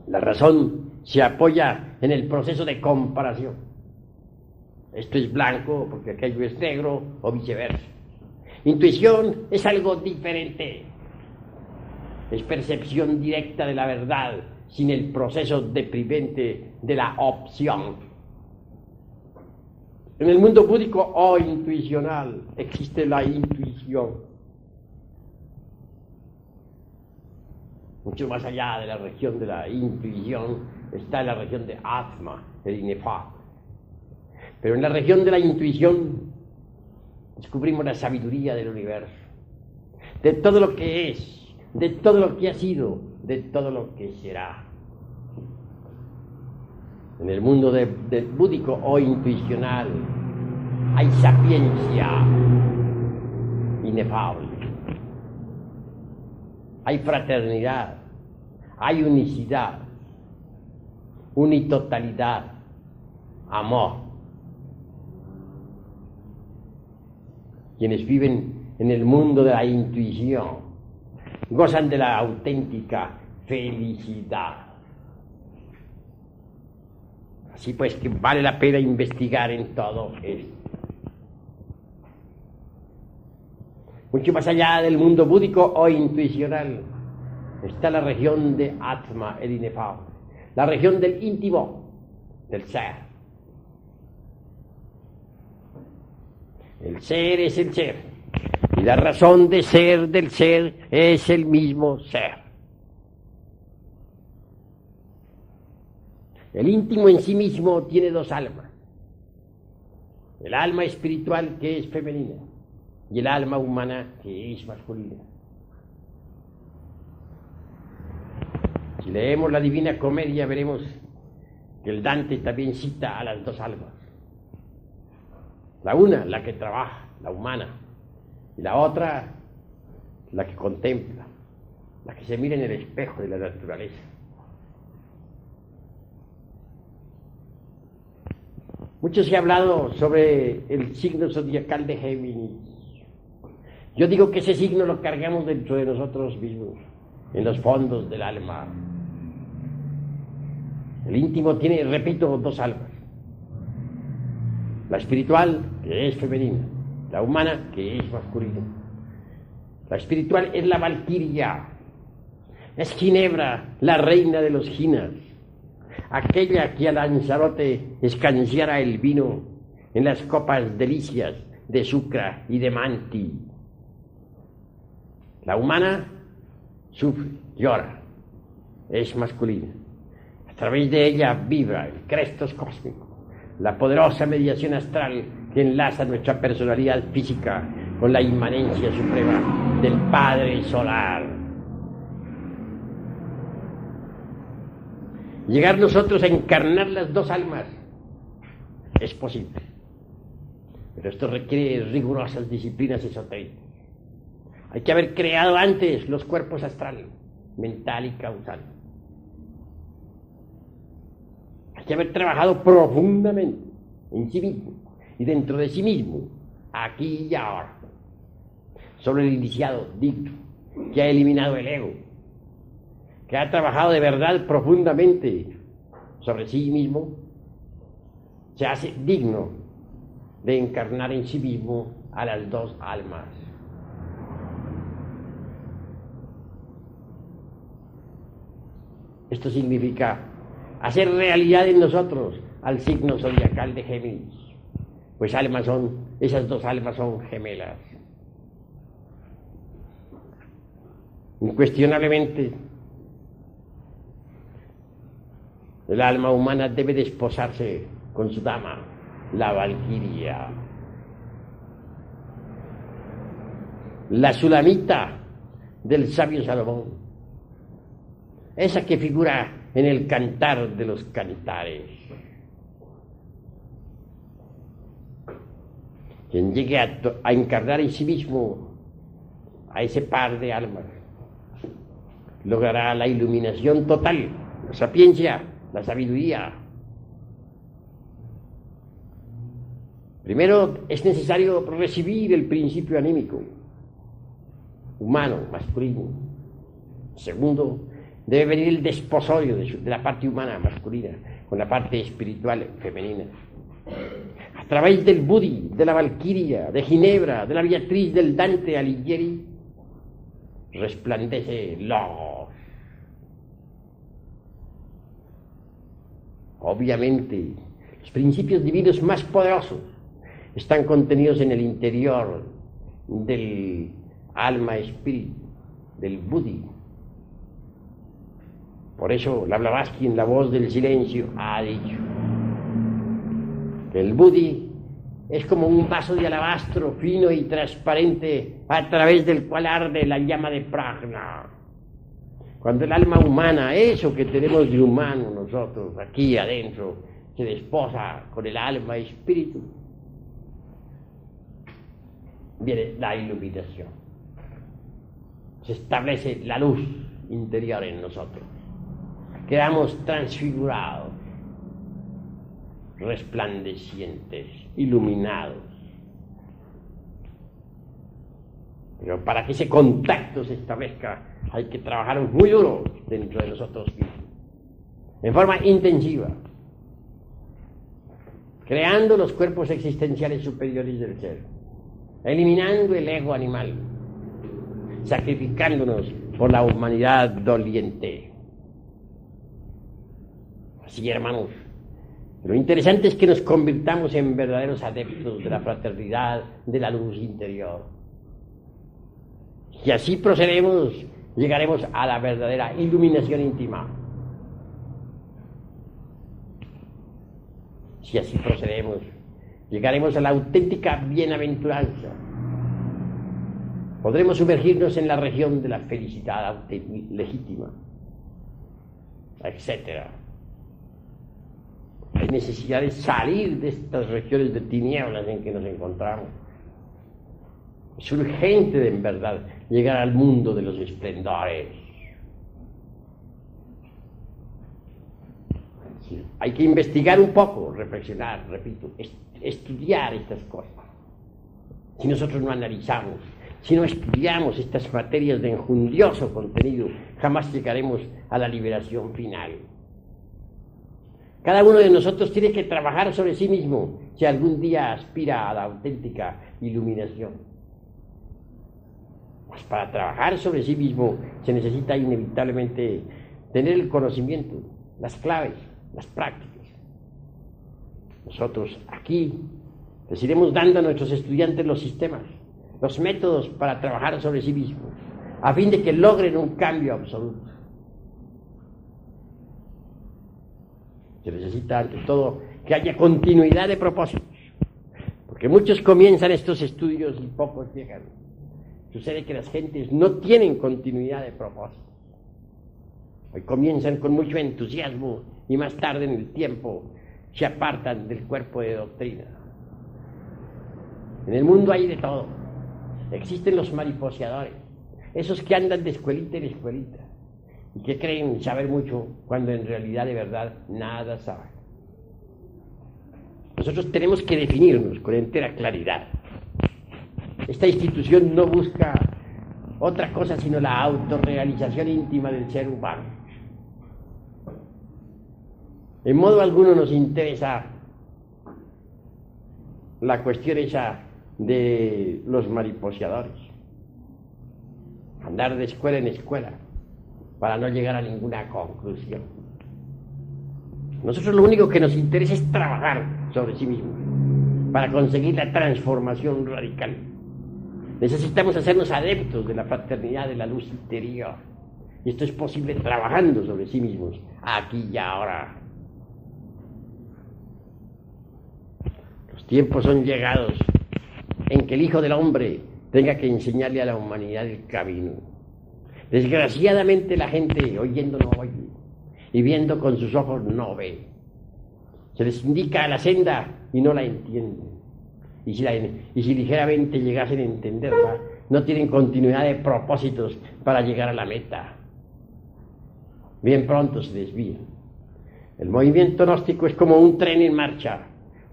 La razón se apoya en el proceso de comparación. Esto es blanco porque aquello es negro o viceversa. Intuición es algo diferente. Es percepción directa de la verdad sin el proceso deprimente de la opción. En el mundo búdico o intuicional existe la intuición. Mucho más allá de la región de la intuición está la región de Atma, el inefable. Pero en la región de la intuición descubrimos la sabiduría del universo, de todo lo que es, de todo lo que ha sido, de todo lo que será. En el mundo del búdico o intuicional hay sapiencia inefable, hay fraternidad, hay unicidad, unitotalidad, amor. quienes viven en el mundo de la intuición, gozan de la auténtica felicidad. Así pues que vale la pena investigar en todo esto. Mucho más allá del mundo búdico o intuicional está la región de Atma, el inefable, la región del íntimo, del ser. El ser es el ser, y la razón de ser del ser es el mismo ser. El íntimo en sí mismo tiene dos almas: el alma espiritual, que es femenina, y el alma humana, que es masculina. Si leemos la Divina Comedia, veremos que el Dante también cita a las dos almas. La una, la que trabaja, la humana, y la otra, la que contempla, la que se mira en el espejo de la naturaleza. Mucho se ha hablado sobre el signo zodiacal de Géminis. Yo digo que ese signo lo cargamos dentro de nosotros mismos, en los fondos del alma. El íntimo tiene, repito, dos almas: la espiritual, que es femenina; la humana, que es masculina. La espiritual es la valquiria, es Ginebra, la reina de los ginas, aquella que a Lanzarote escanciara el vino en las copas delicias de Sucra y de Manti. La humana sufre, llora, es masculina. A través de ella vibra el Crestos cósmico, la poderosa mediación astral que enlaza nuestra personalidad física con la inmanencia suprema del Padre Solar. Llegar nosotros a encarnar las dos almas es posible, pero esto requiere rigurosas disciplinas esotéricas. Hay que haber creado antes los cuerpos astral, mental y causal. Hay que haber trabajado profundamente en sí mismo y dentro de sí mismo, aquí y ahora, sobre el iniciado digno, que ha eliminado el ego, que ha trabajado de verdad profundamente sobre sí mismo, se hace digno de encarnar en sí mismo a las dos almas. Esto significa hacer realidad en nosotros al signo zodiacal de Géminis, pues esas dos almas son gemelas. Incuestionablemente, el alma humana debe desposarse con su dama, la valquiria. La Sulamita del sabio Salomón, esa que figura en el Cantar de los Cantares. Quien llegue a encarnar en sí mismo a ese par de almas logrará la iluminación total, la sapiencia, la sabiduría. Primero es necesario recibir el principio anímico, humano, masculino. Segundo, debe venir el desposorio de la parte humana, masculina, con la parte espiritual, femenina. A través del Budi, de la Valquiria, de Ginebra, de la Beatriz, del Dante Alighieri, resplandece Logos. Obviamente, los principios divinos más poderosos están contenidos en el interior del alma espíritu, del Budi. Por eso la Blavatsky, en La voz del silencio, ha dicho que el Budi es como un vaso de alabastro fino y transparente a través del cual arde la llama de Prajna. Cuando el alma humana, eso que tenemos de humano nosotros aquí adentro, se desposa con el alma espíritu, viene la iluminación. Se establece la luz interior en nosotros. Quedamos transfigurados, resplandecientes, iluminados. Pero para que ese contacto se establezca hay que trabajar muy duro dentro de nosotros mismos, en forma intensiva, creando los cuerpos existenciales superiores del ser, eliminando el ego animal, sacrificándonos por la humanidad doliente. Así, hermanos, lo interesante es que nos convirtamos en verdaderos adeptos de la fraternidad, de la luz interior. Si así procedemos, llegaremos a la verdadera iluminación íntima. Si así procedemos, llegaremos a la auténtica bienaventuranza. Podremos sumergirnos en la región de la felicidad legítima, etc. Hay necesidad de salir de estas regiones de tinieblas en que nos encontramos. Es urgente, en verdad, llegar al mundo de los esplendores. Hay que investigar un poco, reflexionar, repito, estudiar estas cosas. Si nosotros no analizamos, si no estudiamos estas materias de enjundioso contenido, jamás llegaremos a la liberación final. Cada uno de nosotros tiene que trabajar sobre sí mismo si algún día aspira a la auténtica iluminación. Pues para trabajar sobre sí mismo se necesita inevitablemente tener el conocimiento, las claves, las prácticas. Nosotros aquí les iremos dando a nuestros estudiantes los sistemas, los métodos para trabajar sobre sí mismos, a fin de que logren un cambio absoluto. Se necesita, ante todo, que haya continuidad de propósitos, porque muchos comienzan estos estudios y pocos llegan. Sucede que las gentes no tienen continuidad de propósitos. Hoy comienzan con mucho entusiasmo y más tarde en el tiempo se apartan del cuerpo de doctrina. En el mundo hay de todo. Existen los mariposeadores, esos que andan de escuelita en escuelita y que creen saber mucho cuando en realidad de verdad nada saben. Nosotros tenemos que definirnos con entera claridad. Esta institución no busca otra cosa sino la autorrealización íntima del ser humano. En modo alguno nos interesa la cuestión esa de los mariposeadores, andar de escuela en escuela para no llegar a ninguna conclusión. Nosotros lo único que nos interesa es trabajar sobre sí mismos para conseguir la transformación radical. Necesitamos hacernos adeptos de la fraternidad de la luz interior, y esto es posible trabajando sobre sí mismos aquí y ahora. Los tiempos son llegados en que el Hijo del Hombre tenga que enseñarle a la humanidad el camino. Desgraciadamente la gente oyendo no oye y viendo con sus ojos no ve. Se les indica la senda y no la entienden. Y si ligeramente llegasen a entenderla, no tienen continuidad de propósitos para llegar a la meta. Bien pronto se desvían. El movimiento gnóstico es como un tren en marcha.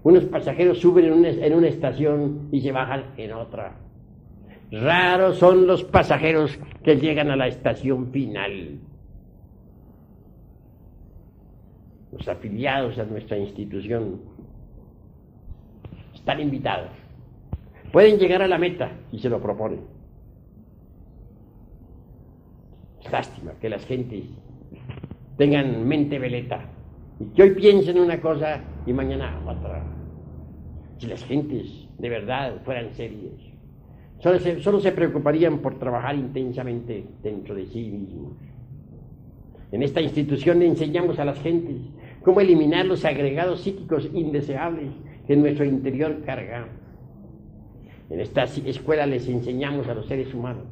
Unos pasajeros suben en una estación y se bajan en otra. Raros son los pasajeros que llegan a la estación final. Los afiliados a nuestra institución están invitados. Pueden llegar a la meta si se lo proponen. Es lástima que las gentes tengan mente veleta y que hoy piensen una cosa y mañana otra. Si las gentes de verdad fueran serias, solo se preocuparían por trabajar intensamente dentro de sí mismos. En esta institución le enseñamos a las gentes cómo eliminar los agregados psíquicos indeseables que en nuestro interior cargamos. En esta escuela les enseñamos a los seres humanos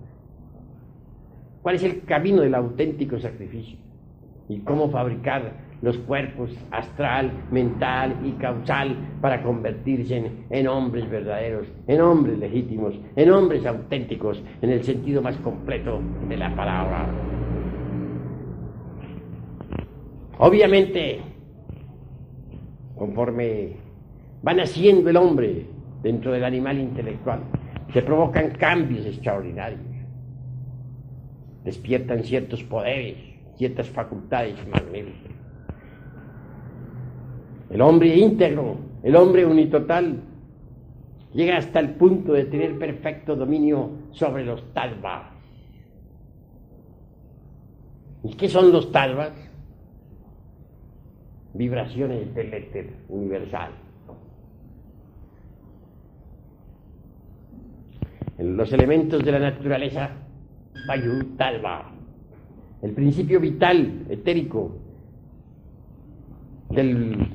cuál es el camino del auténtico sacrificio y cómo fabricar los cuerpos astral, mental y causal para convertirse en hombres verdaderos, en hombres legítimos, en hombres auténticos, en el sentido más completo de la palabra. Obviamente, conforme va naciendo el hombre dentro del animal intelectual, se provocan cambios extraordinarios, despiertan ciertos poderes, ciertas facultades magníficas. El hombre íntegro, el hombre unitotal, llega hasta el punto de tener perfecto dominio sobre los tattvas. ¿Y qué son los tattvas? Vibraciones del éter universal. Los elementos de la naturaleza, Vayu Tattva, el principio vital, etérico, del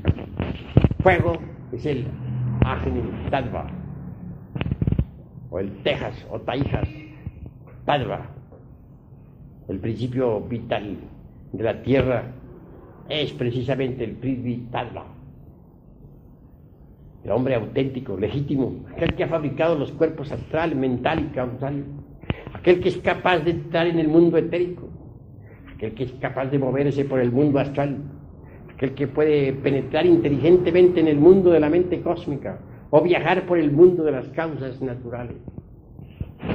fuego es el Agni Tattva, o el Tejas o Taijas Tattva. El principio vital de la tierra es precisamente el Prithvi Tattva. El hombre auténtico, legítimo, aquel que ha fabricado los cuerpos astral, mental y causal, aquel que es capaz de entrar en el mundo etérico, aquel que es capaz de moverse por el mundo astral, aquel que puede penetrar inteligentemente en el mundo de la mente cósmica o viajar por el mundo de las causas naturales.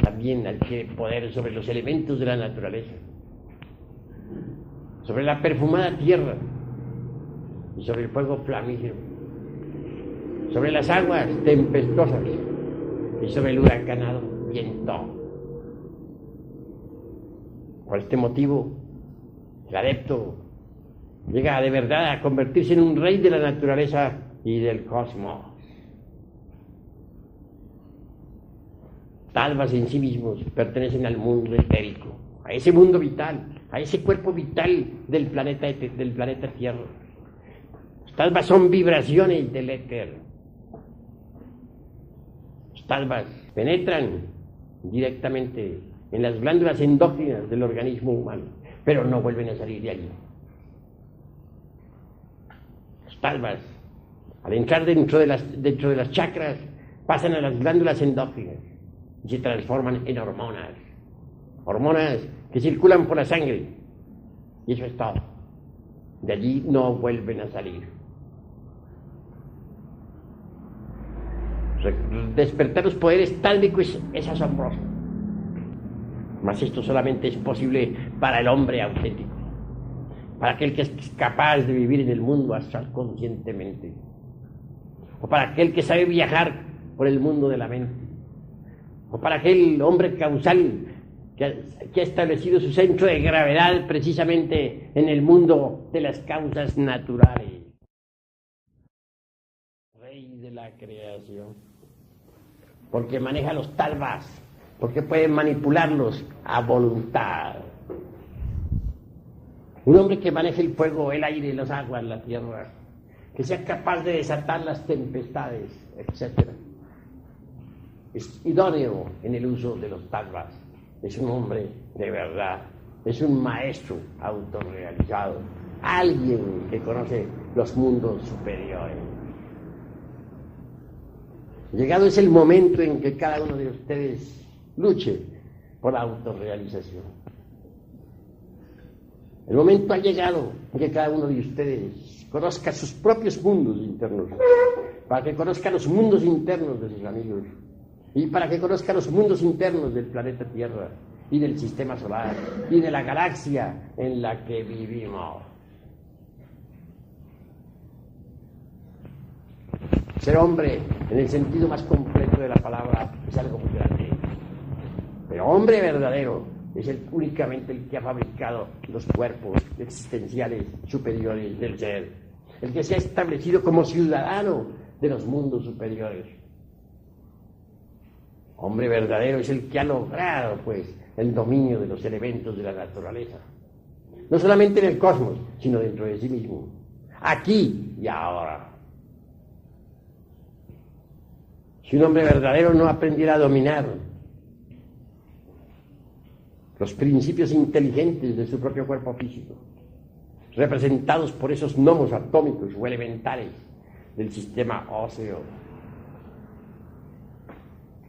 También adquiere poder sobre los elementos de la naturaleza, sobre la perfumada tierra y sobre el fuego flamígero, sobre las aguas tempestuosas y sobre el huracanado viento. Por este motivo, el adepto llega de verdad a convertirse en un rey de la naturaleza y del cosmos. Tattvas en sí mismos pertenecen al mundo etérico, a ese mundo vital, a ese cuerpo vital del planeta Tierra. Los tattvas son vibraciones del éter. Los tattvas penetran directamente en las glándulas endócrinas del organismo humano, pero no vuelven a salir de allí. Los tattvas, al entrar dentro de las chakras, pasan a las glándulas endócrinas y se transforman en hormonas que circulan por la sangre, y eso es todo. De allí no vuelven a salir. Despertar los poderes tálmicos es asombroso, mas esto solamente es posible para el hombre auténtico, para aquel que es capaz de vivir en el mundo astral conscientemente, o para aquel que sabe viajar por el mundo de la mente, o para aquel hombre causal que ha establecido su centro de gravedad precisamente en el mundo de las causas naturales. Rey de la creación, porque maneja los tattvas, porque puede manipularlos a voluntad. Un hombre que maneje el fuego, el aire, las aguas, la tierra, que sea capaz de desatar las tempestades, etc. Es idóneo en el uso de los tattvas. Es un hombre de verdad, es un maestro autorrealizado, alguien que conoce los mundos superiores. Llegado es el momento en que cada uno de ustedes luche por la autorrealización. El momento ha llegado en que cada uno de ustedes conozca sus propios mundos internos, para que conozca los mundos internos de sus amigos, y para que conozca los mundos internos del planeta Tierra y del sistema solar y de la galaxia en la que vivimos. Ser hombre, en el sentido más completo de la palabra, es algo muy grande. Pero hombre verdadero es únicamente el que ha fabricado los cuerpos existenciales superiores del ser, el que se ha establecido como ciudadano de los mundos superiores. Hombre verdadero es el que ha logrado, pues, el dominio de los elementos de la naturaleza. No solamente en el cosmos, sino dentro de sí mismo. Aquí y ahora. Si un hombre verdadero no aprendiera a dominar los principios inteligentes de su propio cuerpo físico, representados por esos gnomos atómicos o elementales del sistema óseo,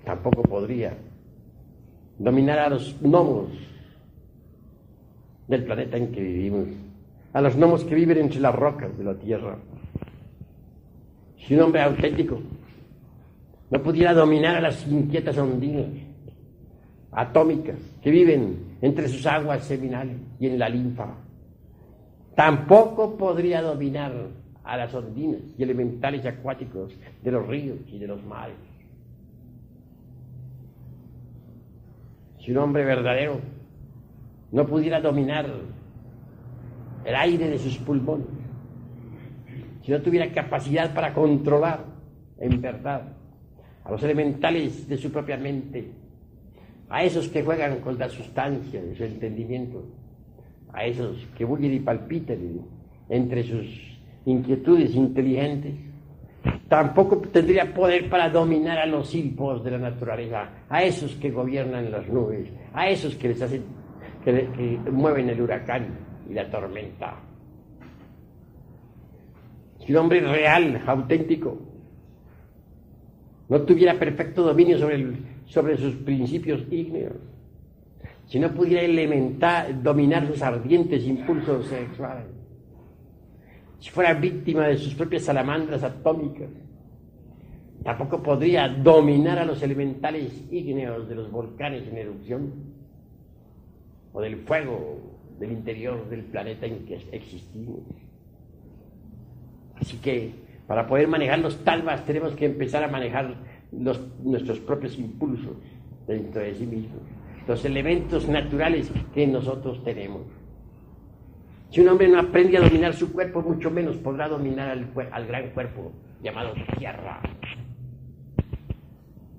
tampoco podría dominar a los gnomos del planeta en que vivimos, a los gnomos que viven entre las rocas de la Tierra. Si un hombre auténtico no pudiera dominar a las inquietas ondinas atómicas que viven entre sus aguas seminales y en la linfa, tampoco podría dominar a las ondinas y elementales acuáticos de los ríos y de los mares. Si un hombre verdadero no pudiera dominar el aire de sus pulmones, si no tuviera capacidad para controlar en verdad a los elementales de su propia mente, a esos que juegan con la sustancia de su entendimiento, a esos que bullen y palpitan entre sus inquietudes inteligentes, tampoco tendría poder para dominar a los silbos de la naturaleza, a esos que gobiernan las nubes, a esos que les hacen, que mueven el huracán y la tormenta. Si un hombre real, auténtico, no tuviera perfecto dominio sobre sus principios ígneos, si no pudiera dominar sus ardientes impulsos sexuales, si fuera víctima de sus propias salamandras atómicas, tampoco podría dominar a los elementales ígneos de los volcanes en erupción o del fuego del interior del planeta en que existimos. Así que para poder manejar los talvas tenemos que empezar a manejar nuestros propios impulsos dentro de sí mismos, los elementos naturales que nosotros tenemos. Si un hombre no aprende a dominar su cuerpo, mucho menos podrá dominar al gran cuerpo llamado Tierra.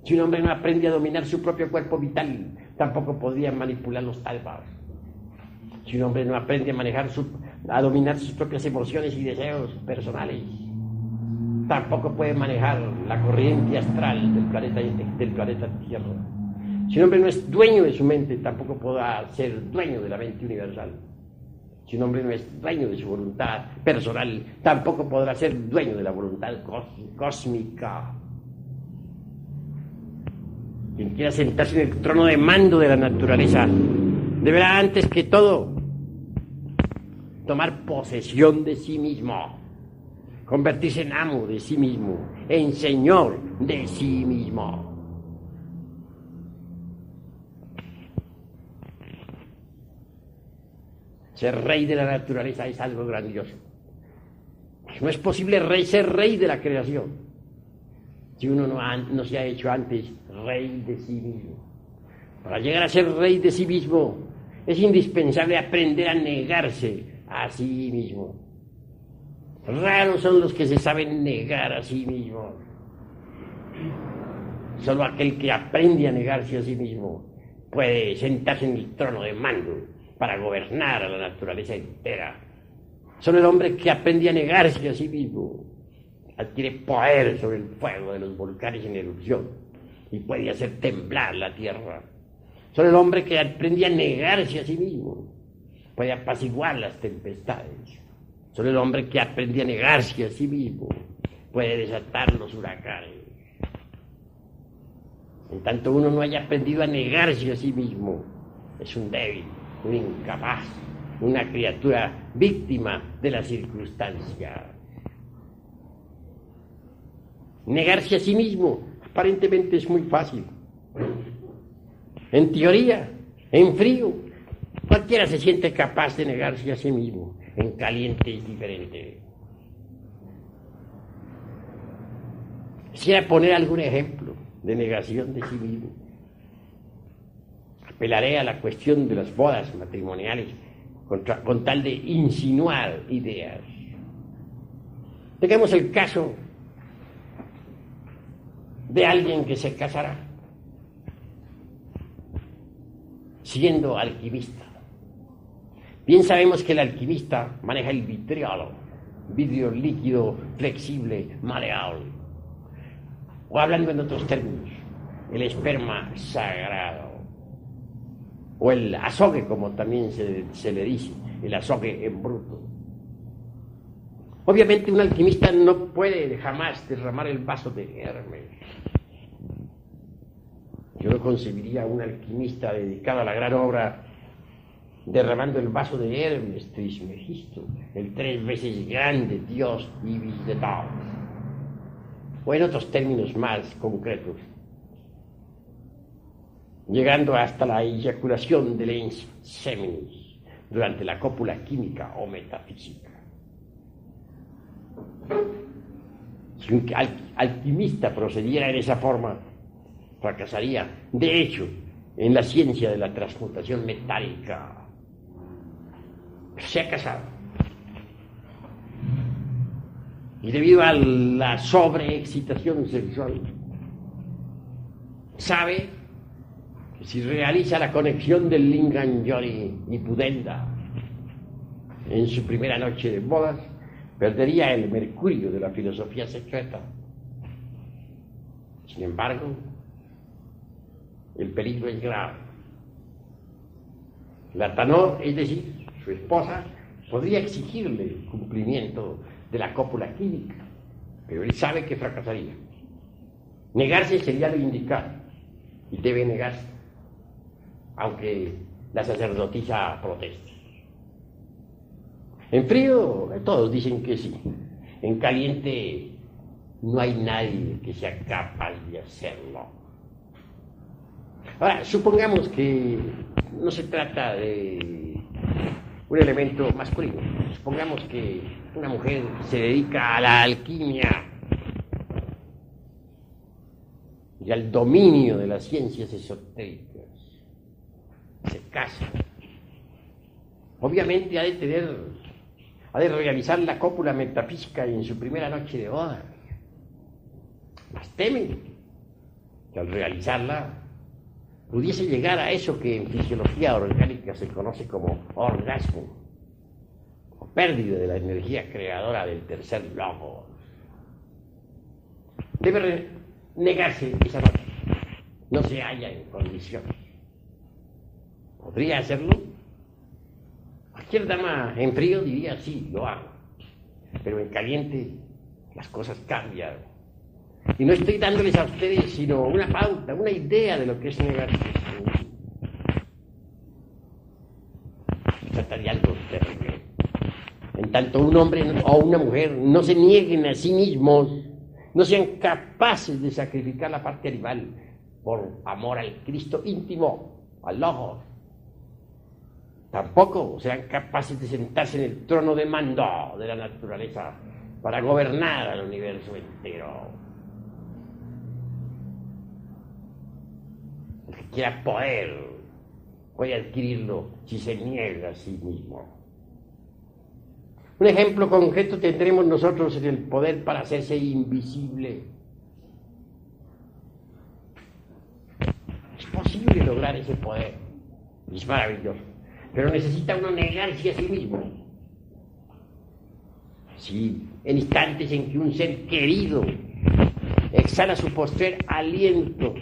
Si un hombre no aprende a dominar su propio cuerpo vital, tampoco podría manipular los talvas. Si un hombre no aprende a dominar sus propias emociones y deseos personales, tampoco puede manejar la corriente astral del planeta Tierra. Si un hombre no es dueño de su mente, tampoco podrá ser dueño de la mente universal. Si un hombre no es dueño de su voluntad personal, tampoco podrá ser dueño de la voluntad cósmica. Quien quiera sentarse en el trono de mando de la naturaleza, deberá antes que todo tomar posesión de sí mismo, convertirse en amo de sí mismo, en señor de sí mismo. Ser rey de la naturaleza es algo grandioso. No es posible ser rey de la creación si uno no se ha hecho antes rey de sí mismo. Para llegar a ser rey de sí mismo es indispensable aprender a negarse a sí mismo. Raros son los que se saben negar a sí mismos. Solo aquel que aprende a negarse a sí mismo puede sentarse en el trono de mando para gobernar a la naturaleza entera. Solo el hombre que aprende a negarse a sí mismo adquiere poder sobre el fuego de los volcanes en erupción y puede hacer temblar la tierra. Solo el hombre que aprende a negarse a sí mismo puede apaciguar las tempestades. Solo el hombre que aprende a negarse a sí mismo puede desatar los huracanes. En tanto uno no haya aprendido a negarse a sí mismo, es un débil, un incapaz, una criatura víctima de la circunstancia. Negarse a sí mismo aparentemente es muy fácil. En teoría, en frío, cualquiera se siente capaz de negarse a sí mismo. En caliente es diferente. Quisiera poner algún ejemplo de negación de sí mismo. Apelaré a la cuestión de las bodas matrimoniales con tal de insinuar ideas. Tengamos el caso de alguien que se casará siendo alquimista. Bien sabemos que el alquimista maneja el vitriolo, vidrio líquido, flexible, maleable. O hablando en otros términos, el esperma sagrado. O el azogue, como también se le dice, el azogue en bruto. Obviamente un alquimista no puede jamás derramar el vaso de Hermes. Yo no concebiría un alquimista dedicado a la gran obra derramando el vaso de Hermes Trismegisto, el 3 veces grande dios Ibis de Taos. o en otros términos más concretos, llegando hasta la eyaculación del ens seminis durante la cópula química o metafísica. Si un alquimista procediera en esa forma, fracasaría. De hecho, en la ciencia de la transmutación metálica, se ha casado. Y debido a la sobreexcitación sexual, sabe que si realiza la conexión del Lingam Yoni y Pudenda en su primera noche de bodas, perdería el mercurio de la filosofía secreta. Sin embargo, el peligro es grave. La Tanor, es decir, su esposa, podría exigirle el cumplimiento de la cópula química, pero él sabe que fracasaría. Negarse sería lo indicado, y debe negarse, aunque la sacerdotisa proteste. En frío, todos dicen que sí. En caliente, no hay nadie que sea capaz de hacerlo. Ahora, supongamos que no se trata de un elemento masculino. Supongamos que una mujer se dedica a la alquimia y al dominio de las ciencias esotéricas. Se casa. Obviamente ha de realizar la cópula metafísica en su primera noche de boda. Mas teme que al realizarla pudiese llegar a eso que en fisiología orgánica se conoce como orgasmo, o pérdida de la energía creadora del tercer logos. Debe negarse esa noche. No se halla en condiciones. ¿Podría hacerlo? Cualquier dama en frío diría, sí, lo hago. Pero en caliente las cosas cambian. Y no estoy dándoles a ustedes sino una pauta, una idea de lo que es negarse. Se trataría algo terrible. En tanto un hombre o una mujer no se nieguen a sí mismos, no sean capaces de sacrificar la parte animal por amor al Cristo íntimo, al Logos. Tampoco sean capaces de sentarse en el trono de mando de la naturaleza para gobernar al universo entero. El que quiera poder puede adquirirlo si se niega a sí mismo. Un ejemplo concreto tendremos nosotros en el poder para hacerse invisible. Es posible lograr ese poder. Es maravilloso. Pero necesita uno negarse a sí mismo. Sí, en instantes en que un ser querido exhala su postrer aliento,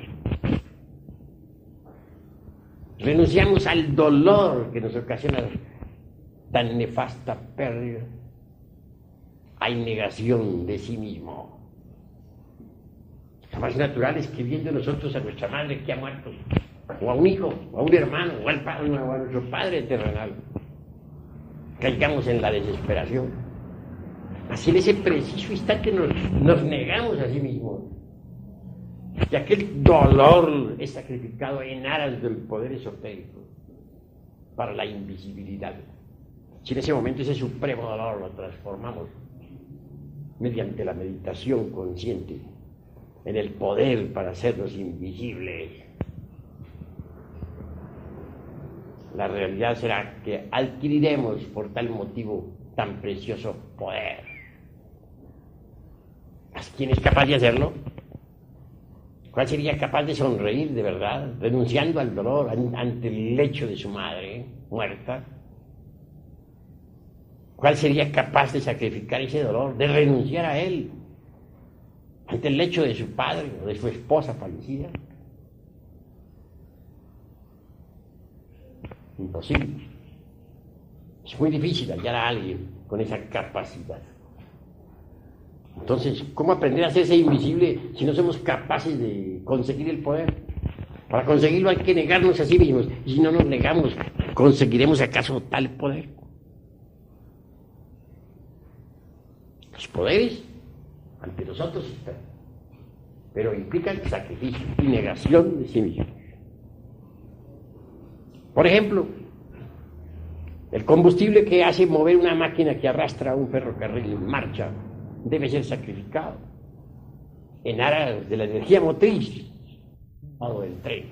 renunciamos al dolor que nos ocasiona tan nefasta pérdida. Hay negación de sí mismo. Lo más natural es que viendo nosotros a nuestra madre que ha muerto, o a un hijo, o a un hermano, o a nuestro padre terrenal, caigamos en la desesperación. Así en ese preciso instante nos negamos a sí mismos. Y aquel dolor es sacrificado en aras del poder esotérico para la invisibilidad. Si en ese momento ese supremo dolor lo transformamos mediante la meditación consciente en el poder para hacernos invisibles, la realidad será que adquiriremos por tal motivo tan precioso poder. ¿Quién es capaz de hacerlo? ¿Cuál sería capaz de sonreír de verdad, renunciando al dolor ante el lecho de su madre muerta? ¿Cuál sería capaz de sacrificar ese dolor, de renunciar a él ante el lecho de su padre o de su esposa fallecida? Imposible. Es muy difícil hallar a alguien con esa capacidad. Entonces, ¿cómo aprender a hacerse invisible si no somos capaces de conseguir el poder? Para conseguirlo hay que negarnos a sí mismos. Y si no nos negamos, ¿conseguiremos acaso tal poder? Los poderes ante nosotros están. pero implican sacrificio y negación de sí mismo. Por ejemplo, el combustible que hace mover una máquina que arrastra un ferrocarril en marcha debe ser sacrificado en aras de la energía motriz o del tren.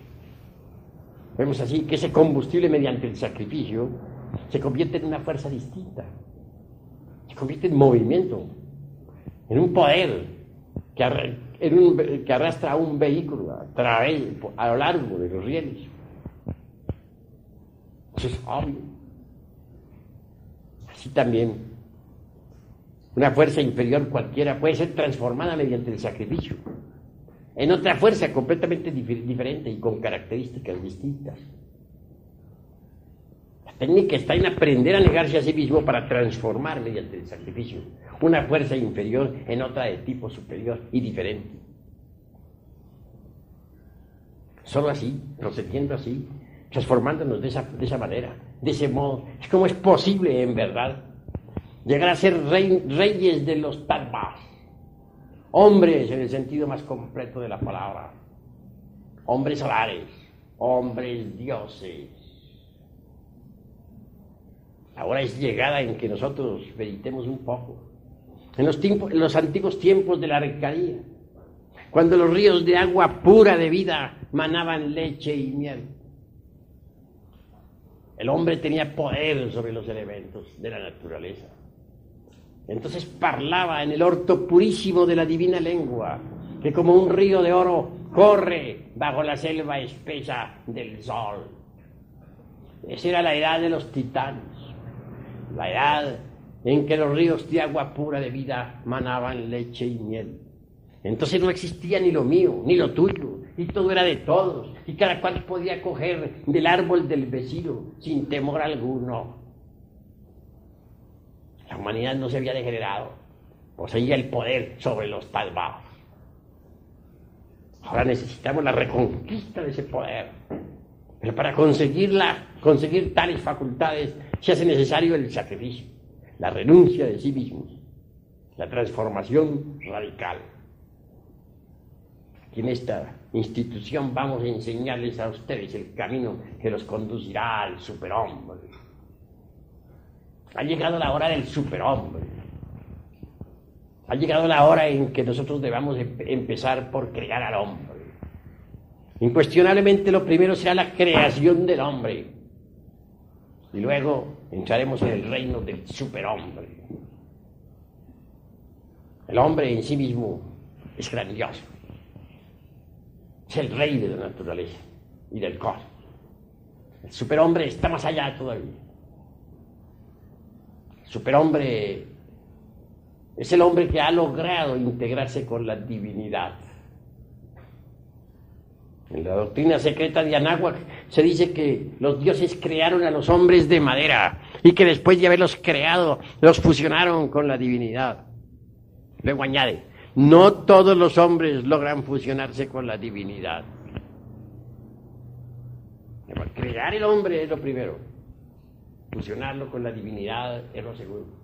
Vemos así que ese combustible, mediante el sacrificio, se convierte en una fuerza distinta, se convierte en movimiento, en un poder que arrastra a un vehículo a lo largo de los rieles. Eso es obvio. Así también, una fuerza inferior cualquiera puede ser transformada mediante el sacrificio en otra fuerza completamente diferente y con características distintas. La técnica está en aprender a negarse a sí mismo para transformar mediante el sacrificio una fuerza inferior en otra de tipo superior y diferente. Solo así, procediendo así, transformándonos de esa manera, de ese modo, es como es posible en verdad llegar a ser reyes de los Tattvas, hombres en el sentido más completo de la palabra, hombres solares, hombres dioses. Ahora es llegada en que nosotros meditemos un poco en los antiguos tiempos de la Arcadia, cuando los ríos de agua pura de vida manaban leche y miel. El hombre tenía poder sobre los elementos de la naturaleza. Entonces parlaba en el orto purísimo de la divina lengua, que como un río de oro corre bajo la selva espesa del sol. Esa era la edad de los titanes, la edad en que los ríos de agua pura de vida manaban leche y miel. Entonces no existía ni lo mío, ni lo tuyo, y todo era de todos, y cada cual podía coger del árbol del vecino sin temor alguno. La humanidad no se había degenerado, poseía el poder sobre los Tattvas. Ahora necesitamos la reconquista de ese poder, pero para conseguir tales facultades se hace necesario el sacrificio, la renuncia de sí mismos, la transformación radical. Aquí en esta institución vamos a enseñarles a ustedes el camino que los conducirá al superhombre. Ha llegado la hora del superhombre. Ha llegado la hora en que nosotros debamos empezar por crear al hombre. Incuestionablemente lo primero será la creación del hombre. Y luego entraremos en el reino del superhombre. El hombre en sí mismo es grandioso. Es el rey de la naturaleza y del cosmos. El superhombre está más allá todavía. El superhombre es el hombre que ha logrado integrarse con la divinidad. En la doctrina secreta de Anáhuac se dice que los dioses crearon a los hombres de madera y que después de haberlos creado, los fusionaron con la divinidad. Luego añade: no todos los hombres logran fusionarse con la divinidad. Crear el hombre es lo primero. Fusionarlo con la divinidad es lo segundo.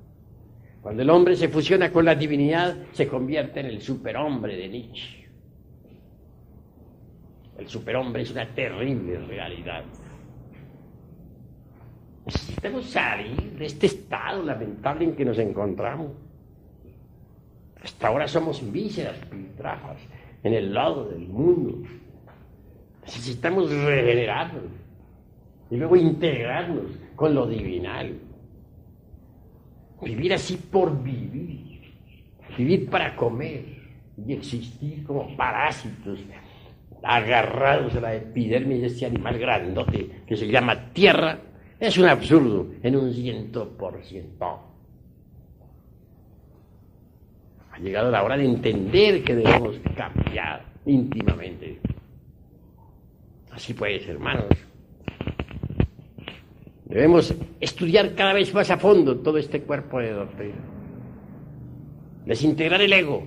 Cuando el hombre se fusiona con la divinidad, se convierte en el superhombre de Nietzsche. El superhombre es una terrible realidad. Necesitamos salir de este estado lamentable en que nos encontramos. Hasta ahora somos míseras piltrafas en el lodo del mundo. Necesitamos regenerarnos y luego integrarnos con lo divinal. Vivir así por vivir. Vivir para comer y existir como parásitos agarrados a la epidermis de este animal grandote que se llama tierra. Es un absurdo en un 100%. Ha llegado la hora de entender que debemos cambiar íntimamente. Así pues, hermanos, debemos estudiar cada vez más a fondo todo este cuerpo de doctrina. Desintegrar el ego,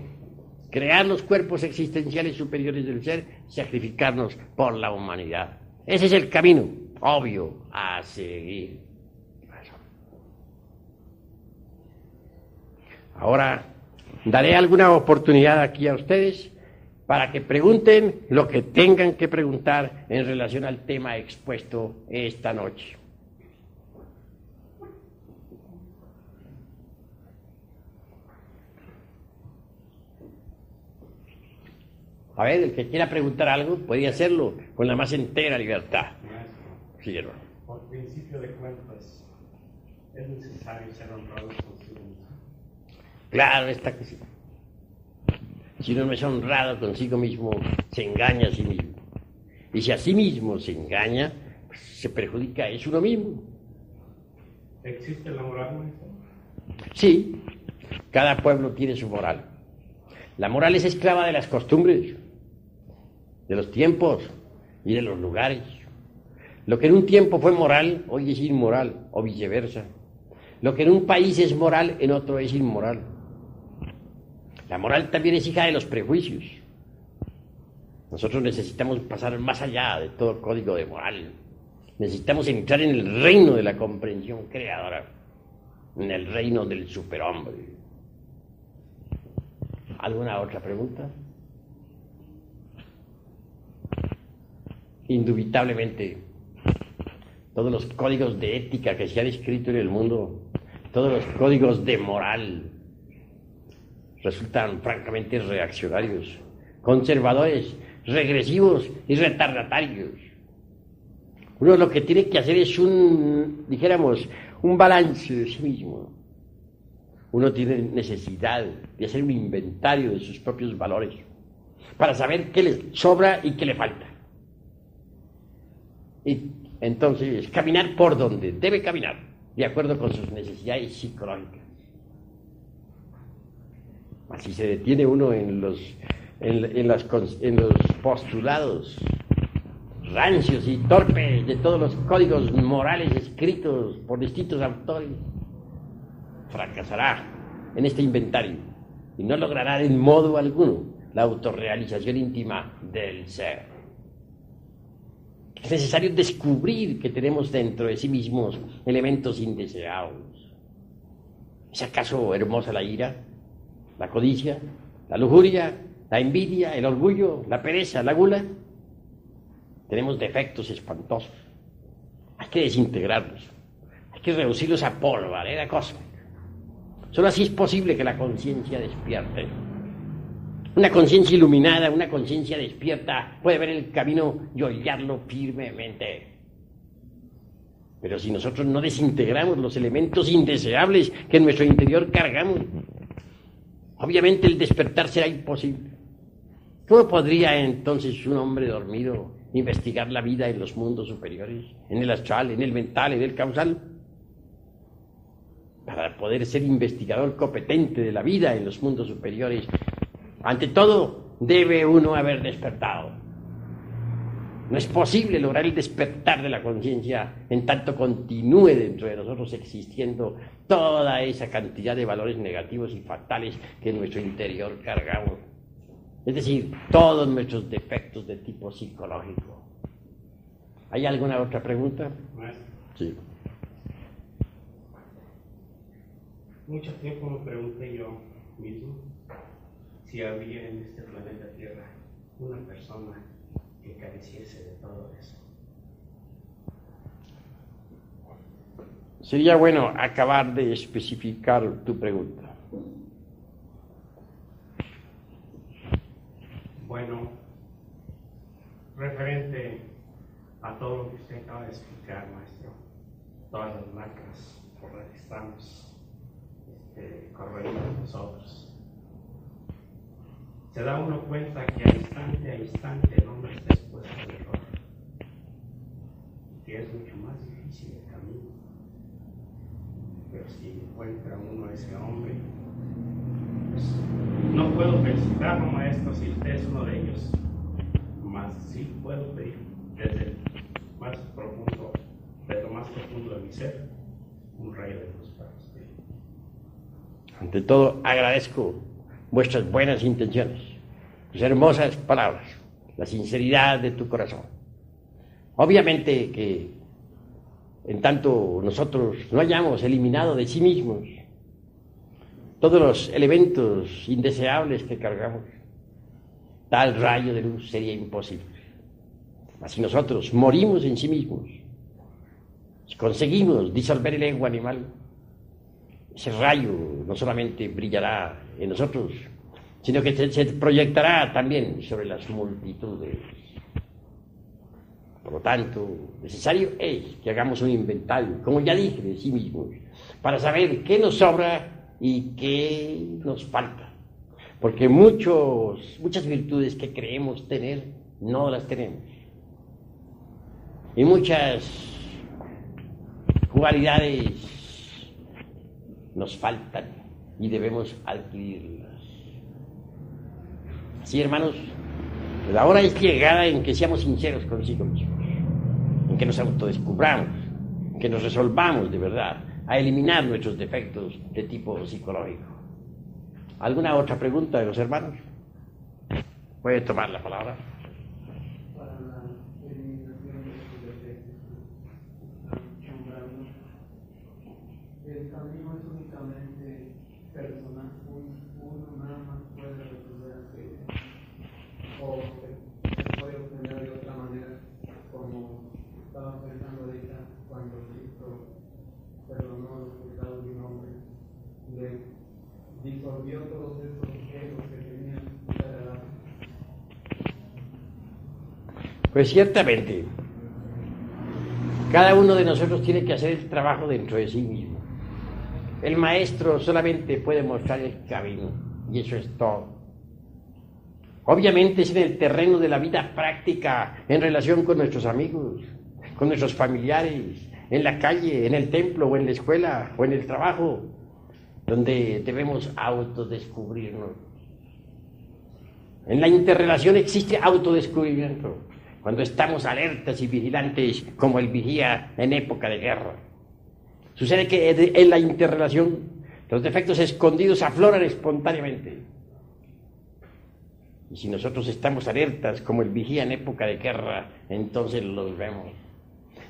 crear los cuerpos existenciales superiores del ser, sacrificarnos por la humanidad. Ese es el camino obvio a seguir. Ahora daré alguna oportunidad aquí a ustedes para que pregunten lo que tengan que preguntar en relación al tema expuesto esta noche. A ver, el que quiera preguntar algo puede hacerlo con la más entera libertad. Sí, hermano. Por principio de cuentas, ¿es necesario ser honrado consigo mismo? Claro está que sí. Si uno no es honrado consigo mismo, se engaña a sí mismo. Y si a sí mismo se engaña, pues se perjudica es uno mismo. ¿Existe la moral, maestro? Sí, cada pueblo tiene su moral. La moral es esclava de las costumbres, de los tiempos y de los lugares. Lo que en un tiempo fue moral, hoy es inmoral, o viceversa. Lo que en un país es moral, en otro es inmoral. La moral también es hija de los prejuicios. Nosotros necesitamos pasar más allá de todo código de moral. Necesitamos entrar en el reino de la comprensión creadora, en el reino del superhombre. ¿Alguna otra pregunta? Indubitablemente, todos los códigos de ética que se han escrito en el mundo, todos los códigos de moral, resultan francamente reaccionarios, conservadores, regresivos y retardatarios. Uno lo que tiene que hacer es un balance de sí mismo. Uno tiene necesidad de hacer un inventario de sus propios valores para saber qué le sobra y qué le falta. Y entonces caminar por donde debe caminar, de acuerdo con sus necesidades psicológicas. Así se detiene uno en los postulados rancios y torpes de todos los códigos morales escritos por distintos autores. Fracasará en este inventario y no logrará en modo alguno la autorrealización íntima del ser. Es necesario descubrir que tenemos dentro de sí mismos elementos indeseados. ¿Es acaso hermosa la ira, la codicia, la lujuria, la envidia, el orgullo, la pereza, la gula? Tenemos defectos espantosos. Hay que desintegrarlos. Hay que reducirlos a polvareda cósmica. Solo así es posible que la conciencia despierte. Una conciencia iluminada, una conciencia despierta, puede ver el camino y hollarlo firmemente. Pero si nosotros no desintegramos los elementos indeseables que en nuestro interior cargamos, obviamente el despertar será imposible. ¿Cómo podría entonces un hombre dormido investigar la vida en los mundos superiores, en el astral, en el mental, en el causal? Para poder ser investigador competente de la vida en los mundos superiores, ante todo, debe uno haber despertado. No es posible lograr el despertar de la conciencia en tanto continúe dentro de nosotros existiendo toda esa cantidad de valores negativos y fatales que en nuestro interior cargamos. Es decir, todos nuestros defectos de tipo psicológico. ¿Hay alguna otra pregunta? Sí. Mucho tiempo me pregunté yo mismo si había en este planeta Tierra una persona que careciese de todo eso. Sería bueno acabar de especificar tu pregunta. Bueno, referente a todo lo que usted acaba de explicar, maestro, todas las marcas por las que estamos corriendo nosotros, se da uno cuenta que a instante el hombre está expuesto al error, que es mucho más difícil el camino. Pero si encuentra uno a ese hombre, pues, no puedo felicitarlo, maestro, si usted es uno de ellos, mas sí puedo pedir desde el más profundo, de lo más profundo de mi ser, un rayo de luz para usted. Ante todo, agradezco vuestras buenas intenciones, tus hermosas palabras, la sinceridad de tu corazón. Obviamente que en tanto nosotros no hayamos eliminado de sí mismos todos los elementos indeseables que cargamos, tal rayo de luz sería imposible. Mas si nosotros morimos en sí mismos, si conseguimos disolver el ego animal, ese rayo no solamente brillará en nosotros, sino que se proyectará también sobre las multitudes. Por lo tanto, necesario es que hagamos un inventario, como ya dije, de sí mismos, para saber qué nos sobra y qué nos falta. Porque muchas virtudes que creemos tener, no las tenemos. Y muchas cualidades nos faltan y debemos adquirirlas. Así, hermanos, la hora es llegada en que seamos sinceros consigo mismos, en que nos autodescubramos, en que nos resolvamos de verdad a eliminar nuestros defectos de tipo psicológico. ¿Alguna otra pregunta de los hermanos? ¿Puede tomar la palabra? Para la eliminación de los defectos, el camino es únicamente personal, uno nada más puede resolver aquello, o se puede obtener de otra manera, como estaba pensando ahorita cuando Cristo perdonó los pecados de un hombre, le disolvió todos esos egos que tenían que agradar. Pues ciertamente, cada uno de nosotros tiene que hacer el trabajo dentro de sí mismo. El maestro solamente puede mostrar el camino, y eso es todo. Obviamente es en el terreno de la vida práctica, en relación con nuestros amigos, con nuestros familiares, en la calle, en el templo, o en la escuela, o en el trabajo, donde debemos autodescubrirnos. En la interrelación existe autodescubrimiento, cuando estamos alertas y vigilantes como el vigía en época de guerra. Sucede que en la interrelación los defectos escondidos afloran espontáneamente. Y si nosotros estamos alertas como el vigía en época de guerra, entonces los vemos.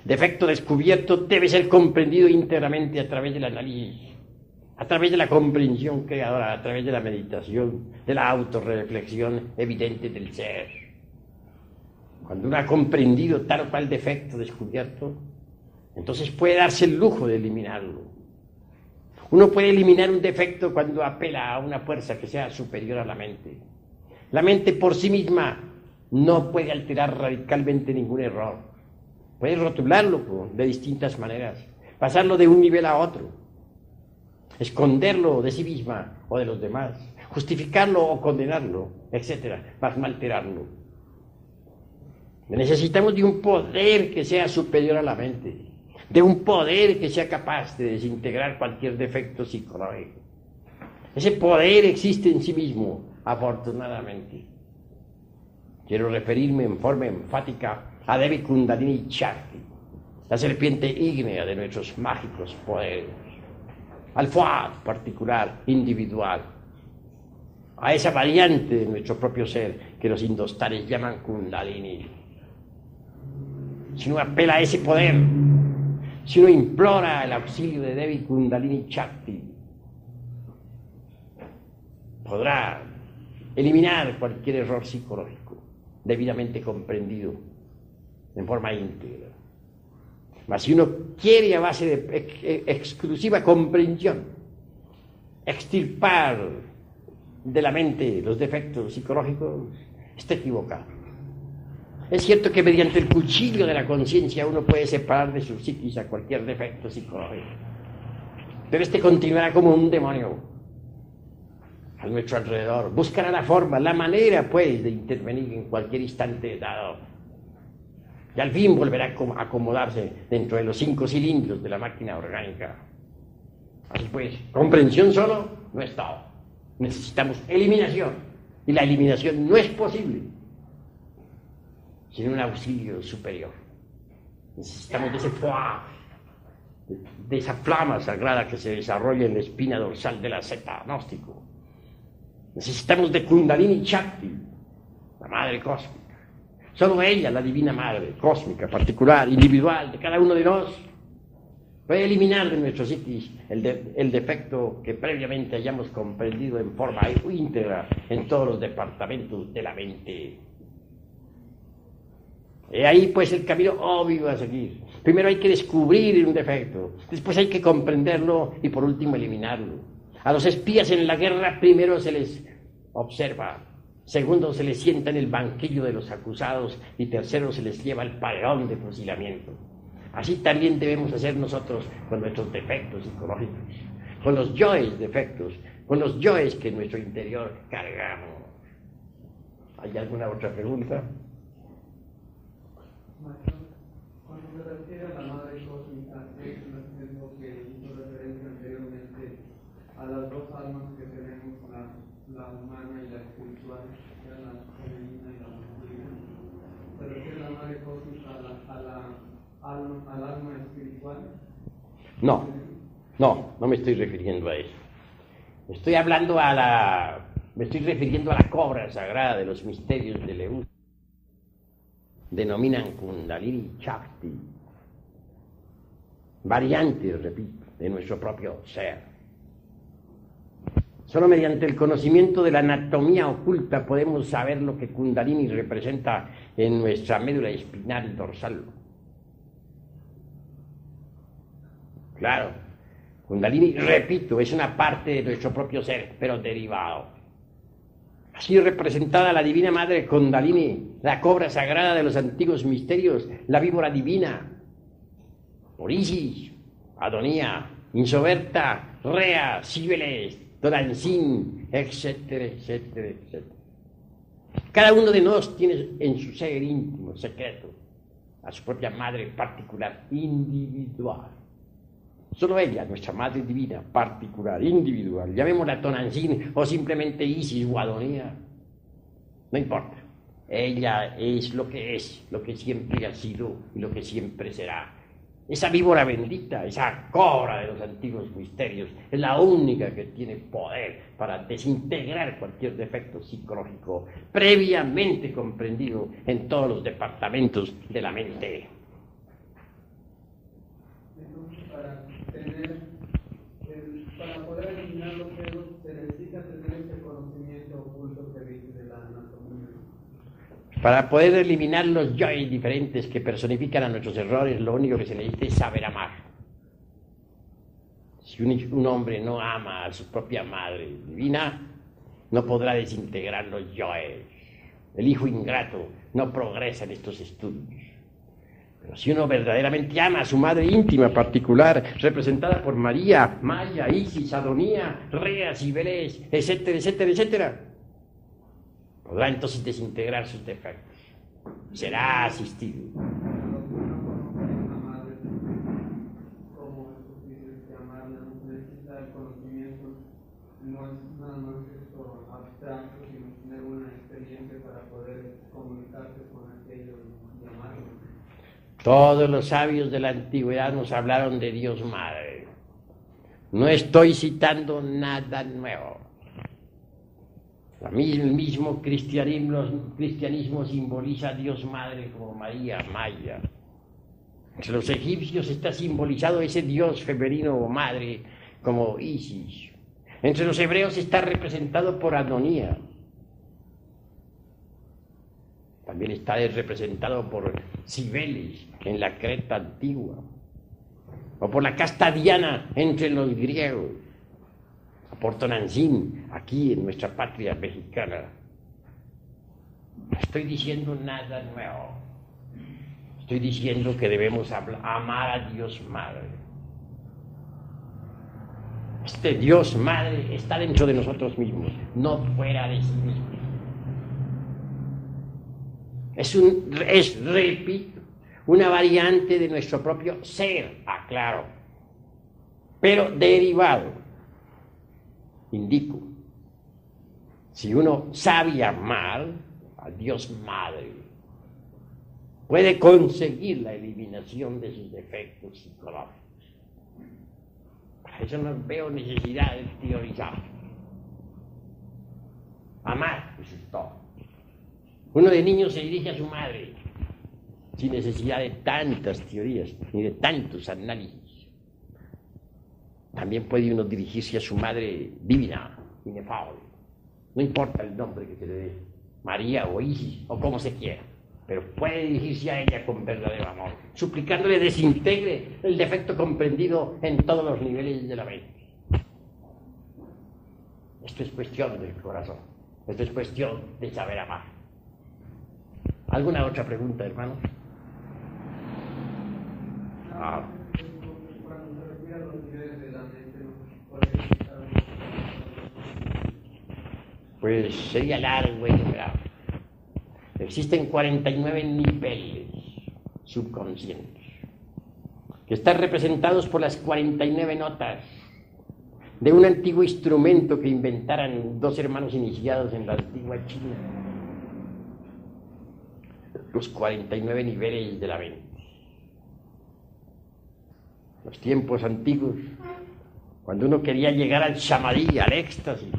Defecto descubierto debe ser comprendido íntegramente a través del análisis, a través de la comprensión creadora, a través de la meditación, de la autorreflexión evidente del ser. Cuando uno ha comprendido tal o cual defecto descubierto, entonces puede darse el lujo de eliminarlo. Uno puede eliminar un defecto cuando apela a una fuerza que sea superior a la mente. La mente por sí misma no puede alterar radicalmente ningún error. Puede rotularlo de distintas maneras, pasarlo de un nivel a otro, esconderlo de sí misma o de los demás, justificarlo o condenarlo, etc., para no alterarlo. Necesitamos de un poder que sea superior a la mente, de un poder que sea capaz de desintegrar cualquier defecto psicológico. Ese poder existe en sí mismo, afortunadamente. Quiero referirme en forma enfática a Devi Kundalini Shakti, la serpiente ígnea de nuestros mágicos poderes, al Fuad particular, individual, a esa variante de nuestro propio ser que los indostanes llaman Kundalini. Si uno apela a ese poder, si uno implora el auxilio de Devi Kundalini Shakti, podrá eliminar cualquier error psicológico debidamente comprendido en forma íntegra. Mas si uno quiere a base de exclusiva comprensión extirpar de la mente los defectos psicológicos, está equivocado. Es cierto que mediante el cuchillo de la conciencia uno puede separar de su psiquis a cualquier defecto psicológico, pero este continuará como un demonio a nuestro alrededor. Buscará la forma, la manera, pues, de intervenir en cualquier instante dado. Y al fin volverá a acomodarse dentro de los 5 cilindros de la máquina orgánica. Así pues, comprensión solo no es todo. Necesitamos eliminación. Y la eliminación no es posible sin un auxilio superior. Necesitamos de ese fuá, de esa flama sagrada que se desarrolla en la espina dorsal de la zeta gnóstico. Necesitamos de Kundalini Shakti, la madre cósmica. Solo ella, la divina madre cósmica, particular, individual, de cada uno de nosotros, Puede eliminar de nuestro psiquis el defecto que previamente hayamos comprendido en forma íntegra en todos los departamentos de la mente. Y ahí pues el camino obvio a seguir. Primero hay que descubrir un defecto, después hay que comprenderlo y por último eliminarlo. A los espías en la guerra primero se les observa, segundo se les sienta en el banquillo de los acusados y tercero se les lleva al paredón de fusilamiento. Así también debemos hacer nosotros con nuestros defectos psicológicos, con los yoes defectos, con los yoes que en nuestro interior cargamos. ¿Hay alguna otra pregunta? Cuando se refiere a la madre cósmica, es lo que hizo referencia anteriormente a las dos almas que tenemos, la humana y la espiritual, la femenina y la masculina. ¿Se refiere la madre cósmica al alma espiritual? No me estoy refiriendo a eso. Me estoy refiriendo a la cobra sagrada de los misterios de Leú. Denominan Kundalini Shakti, variantes, repito, de nuestro propio ser. Solo mediante el conocimiento de la anatomía oculta podemos saber lo que Kundalini representa en nuestra médula espinal dorsal. Claro, Kundalini, repito, es una parte de nuestro propio ser, pero derivado. Así representada la Divina Madre Kundalini, la cobra sagrada de los antiguos misterios, la víbora divina, por Isis, Adonía, Insoberta, Rea, Cibeles, Tonantzin, etcétera, etcétera, etcétera. Cada uno de nosotros tiene en su ser íntimo, secreto, a su propia madre particular, individual. Solo ella, nuestra Madre Divina, particular, individual, llamémosla Tonantzin o simplemente Isis o Adonía, no importa. Ella es, lo que siempre ha sido y lo que siempre será. Esa víbora bendita, esa cobra de los antiguos misterios, es la única que tiene poder para desintegrar cualquier defecto psicológico previamente comprendido en todos los departamentos de la mente. Para poder eliminar los dedos se necesita tener ese conocimiento oculto que dice de la anatomía. Para poder eliminar los yoes diferentes que personifican a nuestros errores, lo único que se necesita es saber amar. Si un hombre no ama a su propia madre divina, no podrá desintegrar los yoes. El hijo ingrato no progresa en estos estudios. Pero si uno verdaderamente ama a su madre íntima particular, representada por María, Maya, Isis, Adonía, Rea, Cibeles, etcétera, etcétera, etcétera, podrá entonces desintegrar sus defectos. Será asistido. Como dices que amarla necesita el conocimiento, no es nada más esto abstracto, sino tener una experiencia para poder comunicarse con aquello y amarlo. Todos los sabios de la antigüedad nos hablaron de Dios Madre. No estoy citando nada nuevo. El mismo cristianismo simboliza a Dios Madre como María, Maya. Entre los egipcios está simbolizado ese Dios femenino o madre como Isis. Entre los hebreos está representado por Adonía. También está representado por Cibeles en la Creta antigua, o por la casta diana entre los griegos, o por Tonantzin aquí en nuestra patria mexicana. No estoy diciendo nada nuevo. Estoy diciendo que debemos amar a Dios Madre. Este Dios Madre está dentro de nosotros mismos, no fuera de sí mismos. Repito, una variante de nuestro propio ser, aclaro, pero derivado. Indico, si uno sabe amar a Dios Madre, puede conseguir la eliminación de sus defectos psicológicos. Para eso no veo necesidad de teorizar. Amar, eso es todo. Uno de niño se dirige a su madre, sin necesidad de tantas teorías, ni de tantos análisis. también puede uno dirigirse a su madre divina, inefable. No importa el nombre que se le dé, María o Isis o como se quiera, pero puede dirigirse a ella con verdadero amor, suplicándole desintegre el defecto comprendido en todos los niveles de la mente. Esto es cuestión del corazón, esto es cuestión de saber amar. ¿Alguna otra pregunta, hermano? Cuando se refiere a los niveles de la mente, pues sería largo y grave. Existen 49 niveles subconscientes que están representados por las 49 notas de un antiguo instrumento que inventaran dos hermanos iniciados en la antigua China. Los 49 niveles de la mente. Los tiempos antiguos, cuando uno quería llegar al samadhi, al éxtasis,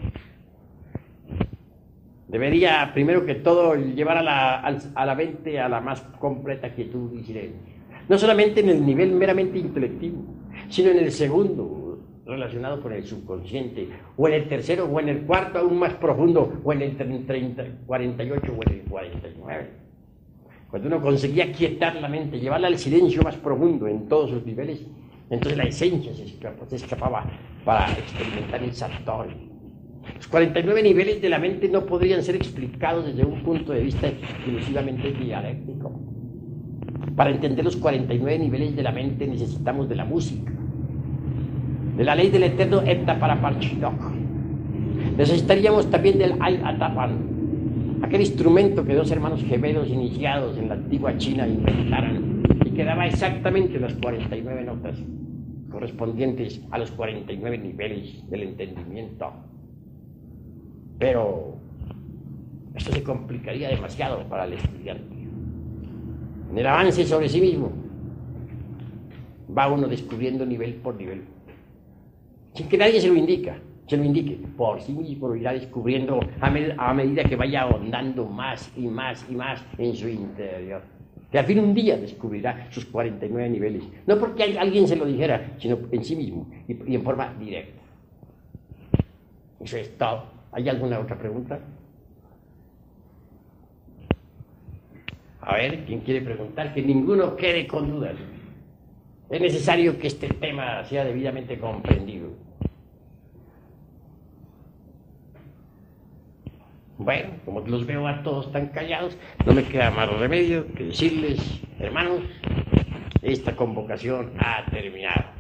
debería, primero que todo, llevar a la mente a la más completa quietud y silencio. No solamente en el nivel meramente intelectivo, sino en el segundo, relacionado con el subconsciente, o en el tercero, o en el cuarto, aún más profundo, o en el 48 o en el 49. Cuando uno conseguía quietar la mente, llevarla al silencio más profundo en todos sus niveles, entonces la esencia se escapaba para experimentar el satori. Los 49 niveles de la mente no podrían ser explicados desde un punto de vista exclusivamente dialéctico. Para entender los 49 niveles de la mente necesitamos de la música, de la ley del eterno Etta Paraparchidok. Necesitaríamos también del Ay Atapan, aquel instrumento que dos hermanos gemelos iniciados en la antigua China inventaron y que daba exactamente las 49 notas correspondientes a los 49 niveles del entendimiento. Pero esto se complicaría demasiado para el estudiante. En el avance sobre sí mismo va uno descubriendo nivel por nivel, sin que nadie se lo indique, por sí mismo lo irá descubriendo a medida que vaya ahondando más y más y más en su interior. Que al fin un día descubrirá sus 49 niveles, no porque alguien se lo dijera, sino en sí mismo y en forma directa. Eso es todo. ¿Hay alguna otra pregunta? A ver, ¿quién quiere preguntar? Que ninguno quede con dudas. Es necesario que este tema sea debidamente comprendido. Bueno, como los veo a todos tan callados, no me queda más remedio que decirles, hermanos, esta convocación ha terminado.